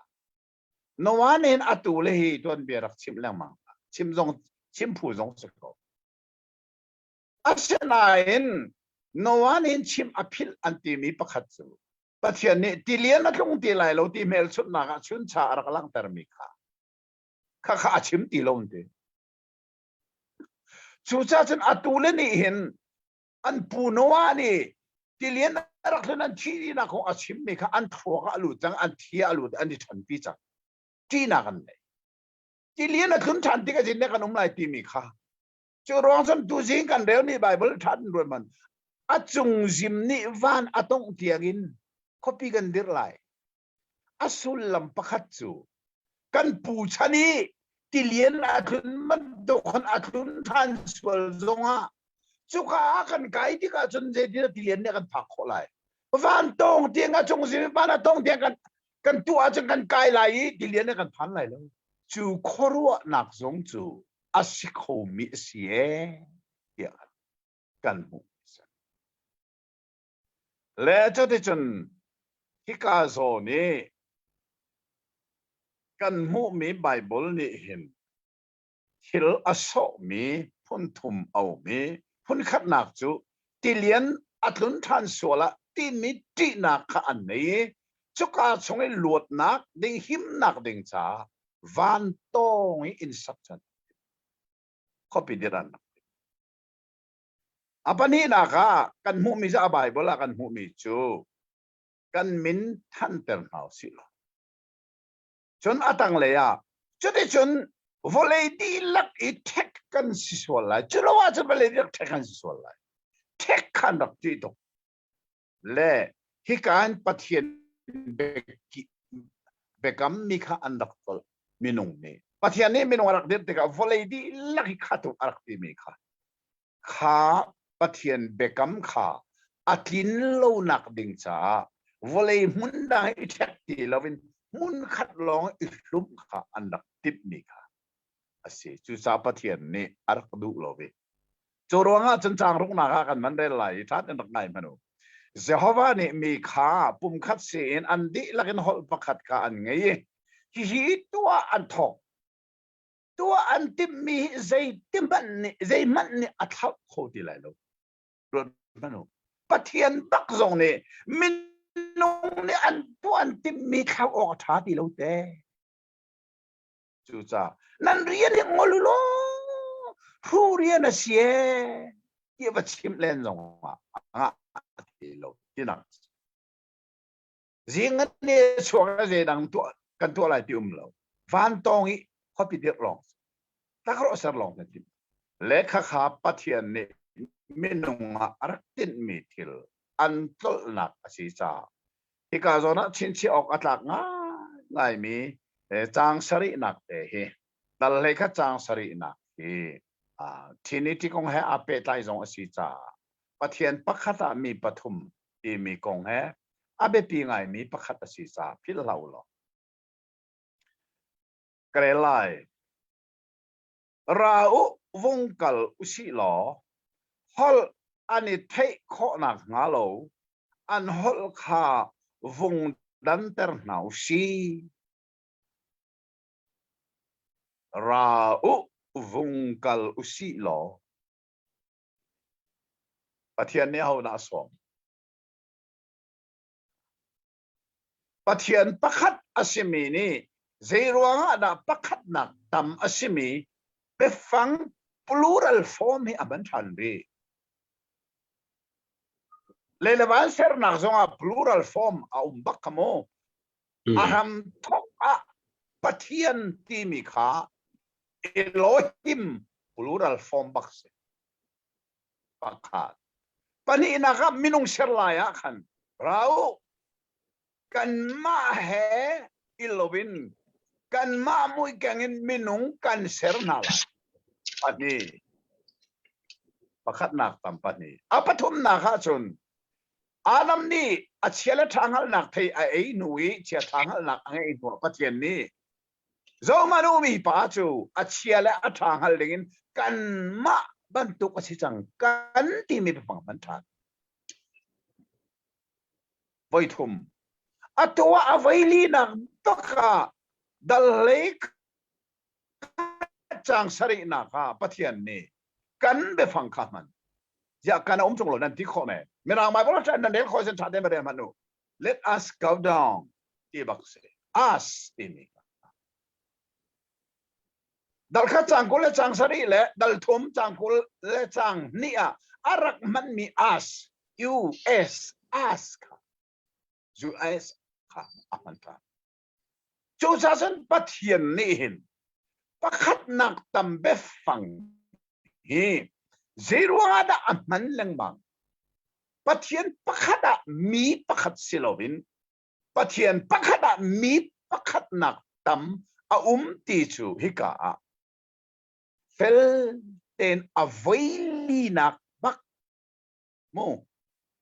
no one in atu le hi tuan bia rak chim lang mang chim phu zong se ko asena in no one in chim apil anti mi pakhat chu pathian ni tilian na tlung ti lai lo ti mel chut na ka chun cha rak lang tar mi kha kha chim ti lo te chu cha chen atu le ni hin an pu no wa ni tilian rak len an thi na ko achim mi kha an thua ka lu chang an thia lu an di than pi chang ti na kan nei tilian na khun than ti ka jin ne kan um lai ti mi kha chu rong san tu jing kan reu ni bible than ro man achung jim ni van atong tiangin copy kan dir lai asul lam pakhat chu kan pu chani tilian a khun man do khon a khun than swal zonga chu ka kan kai ti ka chun je ti tilian ne kan phak kho lai van tong tiang a chung jim van atong tiang kan tu a chang kan kai lai tilian ne kan phan lai lo chu khorwa nak zong chu asikho mi sie ya kan mu le cho te chun hi ka zo ni kan mu mi bible ni hin hil aso mi phun thum au mi phun khat nak chu tilian atlun than sola tin mi ti nak kha an nei chu ka chongai luat nak ding him nak ding cha van tong instruction copy diran apani na ka kan mu mi sa bible kan mu mi chu kan min than ter hau si lo chon atang le ya chu de chun volei di lak I tek kan si so la chu lo wa chu volei di tek kan si so la tek kan dak ti to le hi kan pathian bekam mi kha andak tol minung ne pathian ne minung arak dir te ka volei di lak hi kha tu arak ti mi kha pathian bekam kha atin lo nak ding cha volei mun da I tek ti lovin mun khat long I hlum kha andak tip mi kha ase chu sa pathian ne arak du lowe choronga chan chang rung na kan man re lai that an ngai manu Jehovah ni mi kha pum khat sin an di lakin hol pakhat ka an ngai hi tua an thok tua an tim mi zai timban ni zai man ni athak kho ti lai lo ro manu pathian bak zong ni min nong ni an tuan tim mi kha ok tha ti lo te chu cha nan rian ni ngolu lo hu rian a sie ye ba chim len zong a ti lo ti na jing ni chuang ze dang tu kan tu lai ti lo van tong I copy dir long ta kro ser long ti le kha kha pathian ni minung arak tin mi thil an tol nak asi cha hi ka zona chin chi ok atlak ngai mi chang sari nak te hi dal le kha chang sari nak hi thini ti kong he ape tai zong asi cha pathian pakhata mi pathum ti mi kong he abe pi ngai mi pakhat asi cha phil lau lo kre lai rau vongkal usi lo hol ani thei kho nak nga lo an hol kha vung dan ter nau si rau vongkal usi lo pathian ne hau na som pathian pakhat asimi ni zeiruanga da pakhat nak tam asimi befang plural form hi aban than ri Lelevan ser nak zonga plural form a umbakamo aham thok a pathian ti mi kha Elohim plural form bakse pakhat pani naka minung serlaya khan rau kan ma he ilovin kan ma mui kangin minung kan ser nala pani pakhat nak tam pani apathum naka chun anam ni achiala thangal nak thei a ei nui chia thangal nak angai no pathian ni zo manu mi pa chu achiala athangal lingin kan ma bantuk asichang kan ti mi pang man than voi thum atwa availi nak taka dal lek chang sari naka pathian ni kan be phang kha man ya kan chung lo nan ti kho me merang mai bol chan nan del kho sen thade mere manu let us go down ti bak se as ti mi dal kha chang ko le chang sari le dal thum chang ko le chang ni a arak man mi as us ask us kha apanta chu sa san pathian ni hin pakhat nak tam be phang hi zirwada aman lang bang pathian pakhada mi pakhat silovin pathian pakhada mi pakhat nak tam a ti chu hika fel ten availi nak bak mo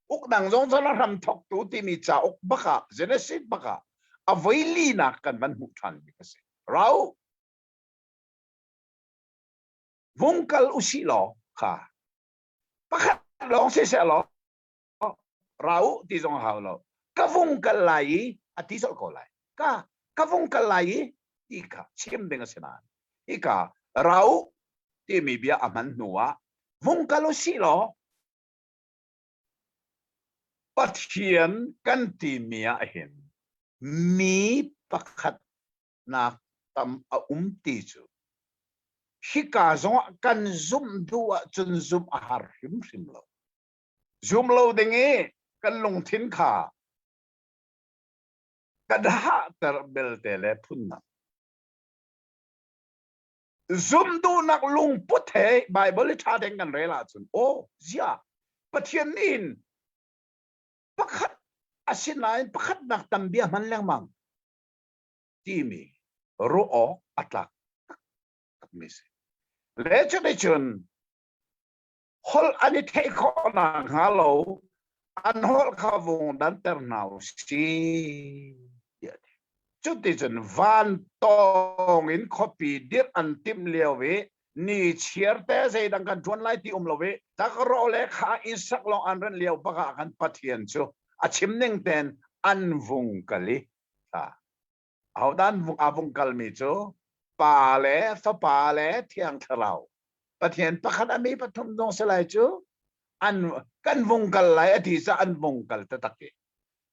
uk nang zong zala ram thok tu ti mi cha uk baka genesis baka availi nak kan man hu than mi kasi rau vungkal usilo kha pakhat long se se lo rau ti zong hao lo ka vungkal lai ati sol ko lai ka vungkal lai ti kha chim deng se na ika rau ti mi bia aman nuwa vungkal usilo pathian kan ti mia hin mi pakhat na tam a ti chu hika zong kan zum duwa chun zum a har him lo zum lo dinge kan lung thin kha kadha ter bel tele phunna zum du nak lung put he bible tha deng kan rela chun o zia pathian in pakhat asinain pakhat nak tambia man lang mang timi ro atlak mis lechon hol ani thei kho na halo an hol kha vung dan ter nau si chút thì chân van tong in copy dir an tim lewe ni chiar te sei dang kan chuan lai ti lewe tak ro le kha in sak long an ren lew baka kan pathian chu a chim ning ten an vung kali ta au dan vung avung kal mi chu pa le so pa le thiang tharau pathian pakhat ami pathum dong selai chu an kan vung kal lai ati sa an vung kal ta tak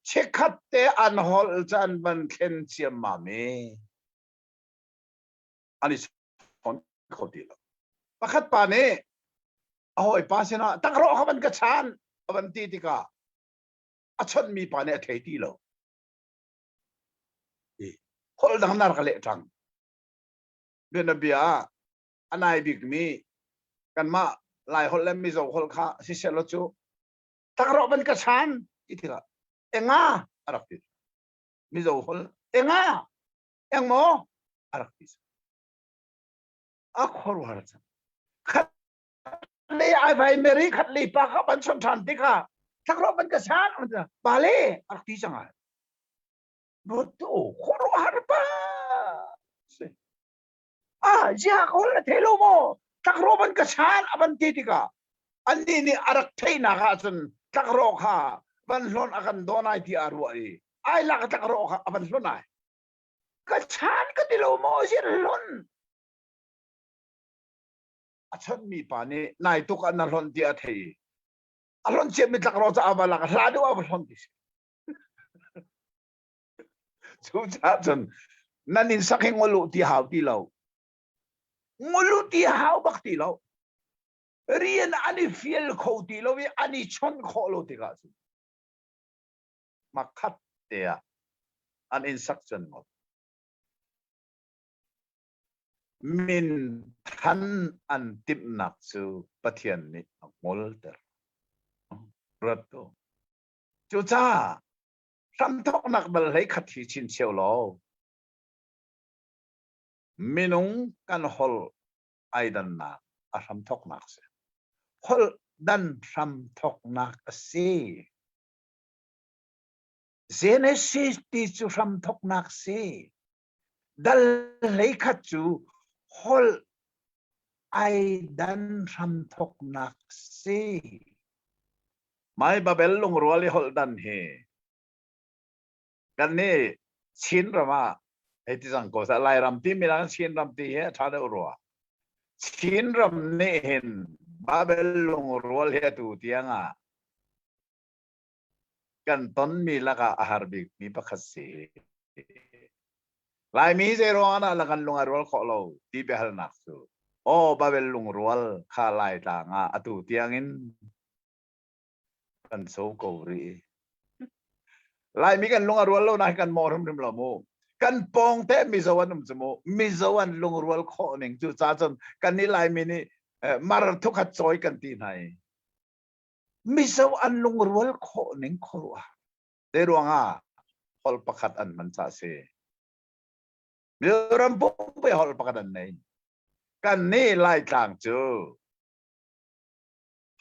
chekat te an hol chan ban khen chiam ma me ani son khoti lo pakhat pa ne ahoi pa sena tak ro khaban ka chan aban ti tika achon mi pa ne thei ti lo hol dang nar ka le tang ben bia anai big mi kan ma lai hol lem mi zo hol kha si se lo chu tak ro ban ka chan itika enga arakti mizo hol enga engmo arakti akhor war cha khat le ai vai meri khat le pa kha ban chon than tika thakro ban ka san bale arakti changa boto khor war pa ja hol thelo mo thakro ban ka san aban ti tika anni ni arak theina kha chun thakro kha ban lon akan donai ti arwai ai la ka takro ka ban lonai ka chan ka dilo mo sir lon achon mi pa ne nai tu ka na lon ti a thei alon che mi takro cha abala ka la do ab lon ti chu cha chon nanin saking ngolu ti haw ti lo ngolu ti haw bak ti lo rian ani fiel kho ti lo wi ani chon kho lo ti ka makat dia an instruction mo มินทันอันติบนักจูปะเทียนนี่มอลเตอร์รัตโตจูจ้ารำทอกนักบัลเลยขัดที่ชินเชียวโลมินุงกันฮอลไอดันนักรำทอกนักเสียฮอลดันรำทอกนักเสียเจเนซิสที่จูรำทอกนักเสียดัลเลยขัดจูฮอลไอดันรำทอกนักเสียไม่บาเบลลงรัวเลยฮอลดันเฮกันนี่ชินรามาไอ้ที่สังโกสอะไรรำที่มีร้านชินรำที่เฮท่าเดอรัวชินรำนี่เห็นบาเบลลงรัวเลยตูเตียงอ่ะกันต้นมีละกะอาหารบิกมีปักสีลายมีเจรวานะละกันลงรัวขอเราที่เบลนักสูโอ้บาเบลลงรัวข้าลายต่างอ่ะตูเตียงอินกันโซโกรีลายมีกันลงรัวเรานะกันมอร์มริมละโมกันปองเตมิสวรรค์สมอมิสวรรค์ลงรัวข้อหนึ่งจู่จ้าจนกันนี่ลายมีนี่มารทุกขัดซอยกันที่ไหนมิสวรรค์ลงรัวข้อหนึ่งข้อว่าเดี๋ยวง่ะฮอลประคัดอันมันจะเสียเดี๋ยวรำปุ๊บไปฮอลประคัดอันไหนกันนี่ลายต่างจู่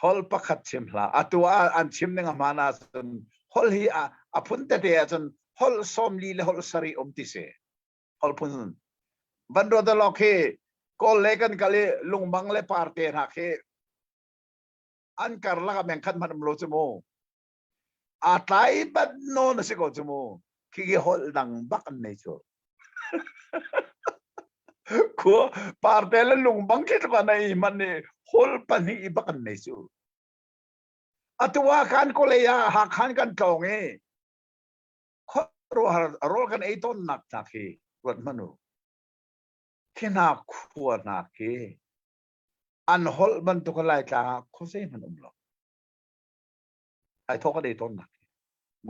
ฮอลประคัดชิมละตัวอันชิมนึงมานาจนฮอลฮีอาพุ่นเตะจนฮอลซอมลีเลฮอลสรีติเสฮอลพุ่นวันรอดล็อกเฮก็เล็กันกันเลยลุงบังเลปาร์เตนักเฮอันการลักแมงขันมันมโลจมูอาไตบัดโนนสิโกจมูคิกฮอลดังบักอันนี้จูขัวปาร์เตลลุงบังคิดว่าในมันนี่ฮอลปันนี่บักอันนี้จูอัตว่าการก็เลยหักขันกันตรงเอรู้กันไอ้ต้นนักนักเฮรถมนุที่นักขัวนักเฮอันฮอลมันตุกไลตาเขาเสียมันหรอกไอ้ทอกได้ต้นนักโม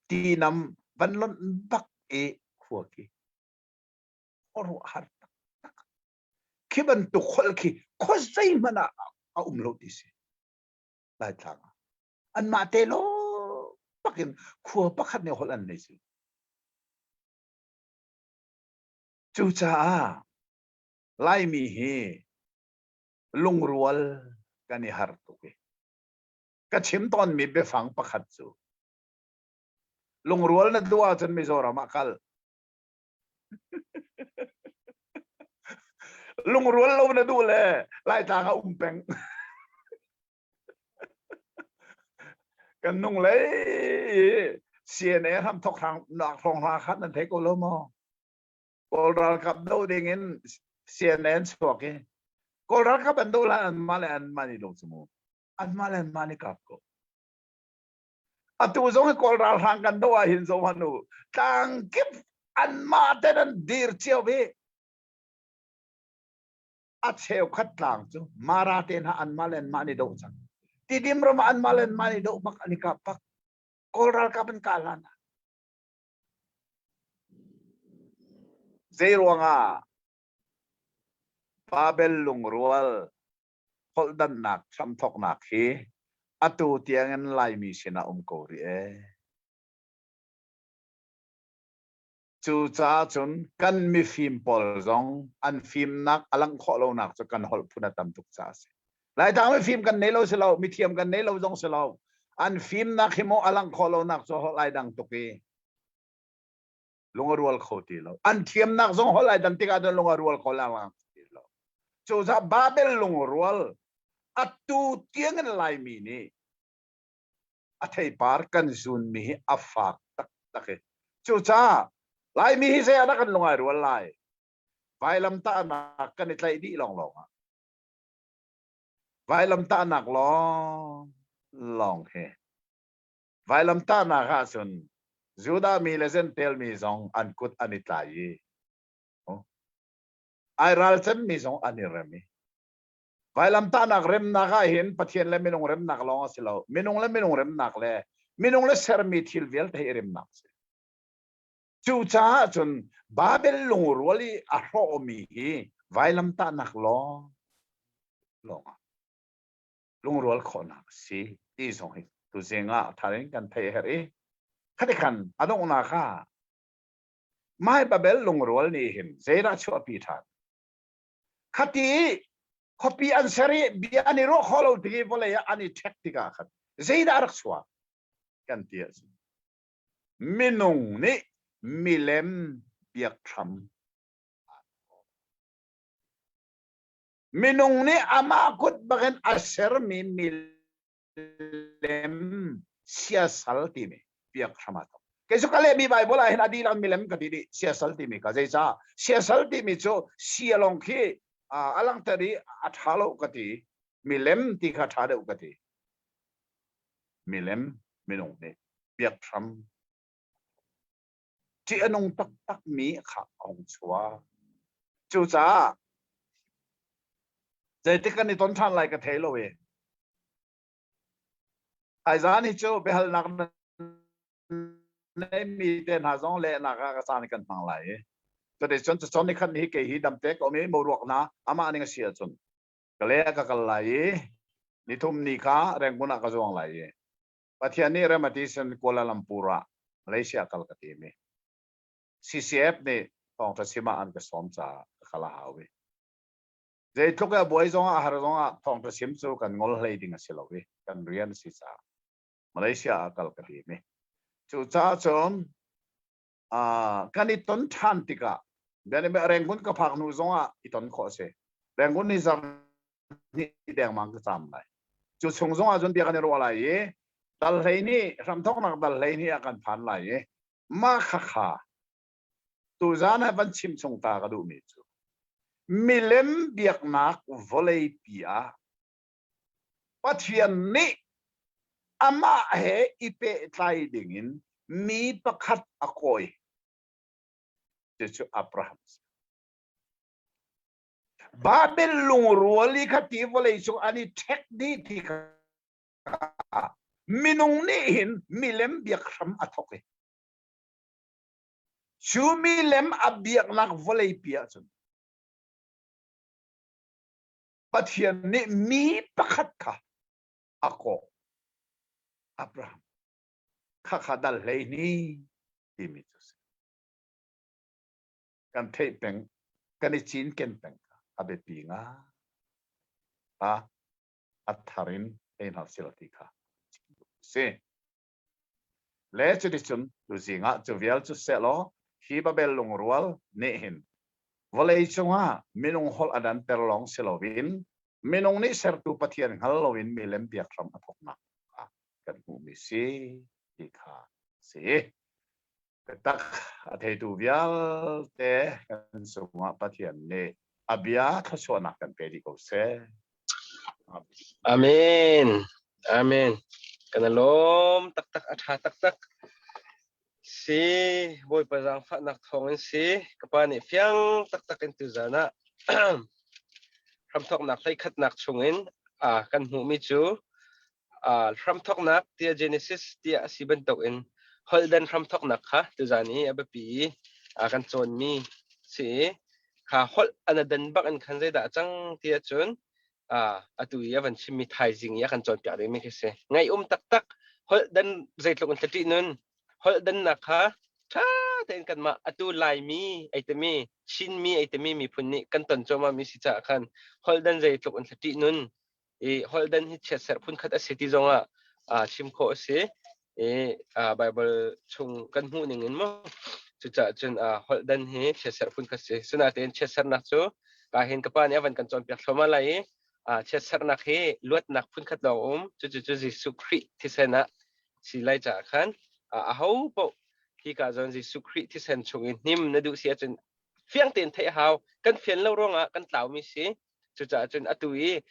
ตีนำวันล้นบักขัวกีรู้หัดคิดมันตุกคนกีเขาเสียมันเอาลดิสิไลตาอันมาเตโลปักขัวปักขัดเนี่ยฮอลอันนี้สิจูจ้าไล่มีเฮลุงรัวกันนี่ฮาร์ตุกก็ชิมตอนมีเบฟังปักขัดจูลุงรัวนั่นตัวจนไม่โซรามาคัลลุงรัวเรานั่นดูเลยไล่ทางอุ้มเป็งกันนุ่งเลยเสียเนี่ยทำทอกทางหนักทองราคัดนั่นเทโกโลมอกอลรัลกับดูดิ่งเสียเนี่ยสวกกอลรัลกับอันดูละอันมาเลยอันมานี่ลงสมุอันมาเลยอันมานี่กับก็อัตุจงให้กอลรัลห่างกันด้วยหินสวรรค์ต่างกิบอันมาแต่นั้นดีร์เชียวเวอัดเชลขัดต่างจูมาราเตนะอันมาเลยอันมานี่ดูจังที่ดิมรมาอันมาเลยอันมานี่ดูมักอันนี้กับปักกอลรัลกับเป็นกาลานะเจรวงอ่ะปาเบลลุงรัวฮอลดันนักซ้ำทอกนักเฮอตูเตียงเงินไลมีสินะโกรีจูจ้าจนกันมีฟิล์มพอลซองอันฟิล์มนักอลังขอเรานักจะกันฮอลพุนัตัมตุกจ้าสิหลายทางไม่ฟิล์มกันเนลเราเสลามีเทียมกันเนลเราจงเสลาอันฟิล์มนักฮิโมอลังขอเรานักจะฮอลไลดังตุกีลงรัวเขาตีเราอันเทียมนักจงฮอลไลดังติกาจนลงรัวเขาลังตีเราจูจ้าบาเบลลงรัวอตูเตียงเงินไลมีนี่อัฐิปาร์กันซุนมีอัฟฟากตักจูจ้าไลมีเสียนักกันลงรัวไลไฟลำตาหนักกันในใจดีลองไฟลำตาหนักลองเฮไฟลำตาหนักฮะซุนจูดามีเลเซนเทลมีซองอันกุดอันนี้ตายไอรัลเซมมีซองอันนี้เรมีไฟลำตาหนักเรมนักเห็นปะเทียนและมินงเรมนักลองสิเรามินงและมินงเรมนักเลยมินงและเซอร์มีทิลเวลที่เรมนักจูจ้าจนบาเบลลงรัวลีอาโรมี vai lam ta nak lo lo lung rual khona si ti song hi tu zenga tharin kan thei heri khade khan adong na kha mai babel lung rual ni hin zera chu api than khati copy ansari bi ani ro kholo ti bole ya ani tactica khat zera rak chwa kan ti minung ni milem biak tham minung ni ama kut bagen aser mi milem sia salti mi biak thamato kesu kale mi bible a hin adilang milem kadidi sia salti mi ka jaisa sia salti mi cho sia long khi alang tari athalo kati milem ti kha thade ukati milem minung ni biak tham ti anong tak tak mi kha ong chua chu cha zai te kan ni ton than lai ka thelo we ai zan hi chu behal nak nei mi ten ha zong le na ka san kan thang lai to de chon chon ni khan hi ke hi dam te ko me mo ruak na ama ani nga sia chon kale ka kal lai ni thum ni kha reng buna ka zong lai pathian ni rematison Kuala Lumpur Malaysia kal ka ti me CCF ni tong ta sima an ka som cha khala hawe zai thok ya boy zong a har zong a thong ta sim chu kan ngol hlei ding a silowi kan rian si cha Malaysia kal ka ti me chu cha chon kan i ton than tika ben me rengun ka phak nu zong a i ton kho se rengun ni zam ni deng mang ka cham lai chu chung zong a jon bia kan ro la ye dal hlei ni ram thok nak dal hlei ni akan phan lai ye ma kha kha tu zana van chim chung ta ka du mi chu milem biak nak volei pia pathian ni ama he ipe tlai dingin mi pakhat akoi chu Abraham babel lung ruali khati volei chu ani thek di ti ka minung ni hin milem biak ram athoke chu milem abiak nak volei pia chu pathian ni mi pakhat ka ako Abraham khadal lei ni timitus kan thei peng kan chin ken peng abe pinga atharin ein hal silati kha se le chun tu zinga chu vial chu selo hi babel lung rual ne hin volei chunga minung hol adan perlong selovin minung ni sertu pathian halowin milem biak ram athokna kan mu mi si ikha si tak athei tu vial te kan sunga pathian ne abia thasona kan pedi ko se amen amen kanalom tak tak atha tak tak si boy pazang fa nak thongin si kapani fiang tak tak in tu zana ram thok nak thai khat nak chungin kan mu mi chu ram thok nak tia Genesis tia siban tok in holden ram thok nak kha tu zani abapi kan chon mi si kha hol anadan bak an khan zai da chang tia chun atu ya van chimi thai jing ya kan chon pya de mi kese ngai tak tak holden zai tlok an tati nun holden nak kha tha ten kan ma atu lai mi aitemi shin mi aitemi mi phunni kan ton choma mi si cha khan holden zai tlok an tati nun holden hi che ser phun khat a city zonga chim kho se bible chung kan hu ning in mo chu cha chun holden hi che ser phun khat se suna ten che ser nak chu ka hin ka pa ne van kan chon pyak thoma lai che ser nak hi luat nak phun khat lo chu Jesu Christ thi sena si lai cha khan a ho po hi ka zon Jesu Christ thi sen chung in nim na du sia chun fiang ten thai hau kan fian lo ronga kan tlaw mi si chu cha chun atui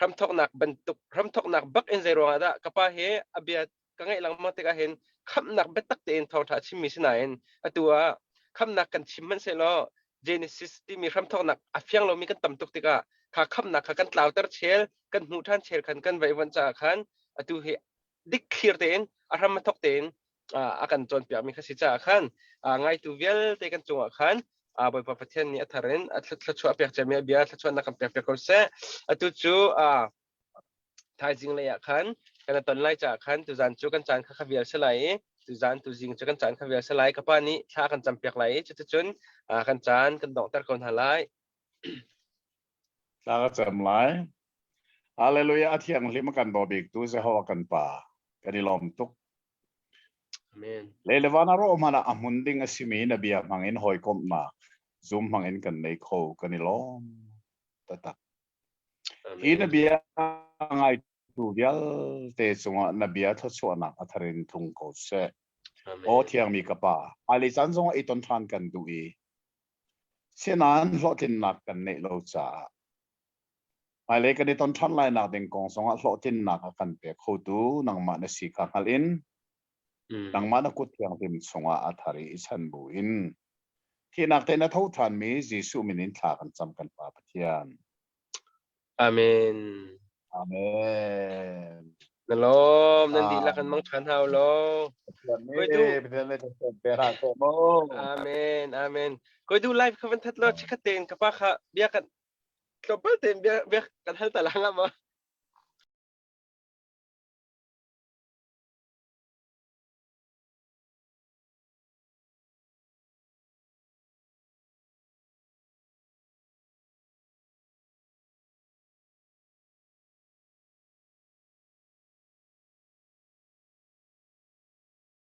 ram thok nak bantuk ram thok nak bak in zero ada kapa he abia kangai lang mo te ka hen kham nak betak te in thau tha chim mi sinain atua kham nak kan chimman se lo Genesis ti mi ram thok nak afyang lo mi kan tam tuk te ka kha kham nak kha kan tlaw tar chel kan mu than chel khan kan vai wan cha khan atu he dik khir te in aram thok te in akan chon pya mi kha si cha khan ngai tu vel te kan chunga khan boy papatyan ni atarin at tlatchua pek jamia bia tlatchua nakam pek kose atuchu thai jing le yakhan kana ton lai cha khan tu zan chu kan chan kha khavial salai tu zan tu jing chu kan chan khavial salai ka pa ni tha kan cham pek lai chu chun kan chan kan dong tar kon halai ลาก็จำไรฮาเลลูยาเที่ยงลิมกันบอบิกตูเซฮาวกันป่ากันดิลอมตุก amen เลวานาโรมานะอามุนดิงอสิมีนเบียมังอินหอยกมมาซุมมังอินกันในโคกันดิลอมตะตักฮีนเบียไงตูเดียลเตสงะนเบียทศวนักอัทรินทุงโกเซโอเที่ยงมีกป่าอาลิซันซงอิตอนทานกันดูอีเช่นนั้นโลกินนักกันในโลจ่าไอเล็กกันในตอนชั้นไลน์นักเด็กกองสงฆ์โลกินนักกันเปียกโคตูนังมาในสีขาวอินนังมาในกุฏิยังเป็นสงฆ์อัฐาริชันบุอินที่นักเตนทูทานมีจิสุมินินทากันจำกันป่าปะเทียน amen อาเมน nalom nandi la kan mang chan hao lo ไม่ดูเป็นอะไรจะเป็นอะไรก็โม amen amen koi du live kavan that lo chikaten ka pa kha bia kan topal ten bia kan hal talanga mo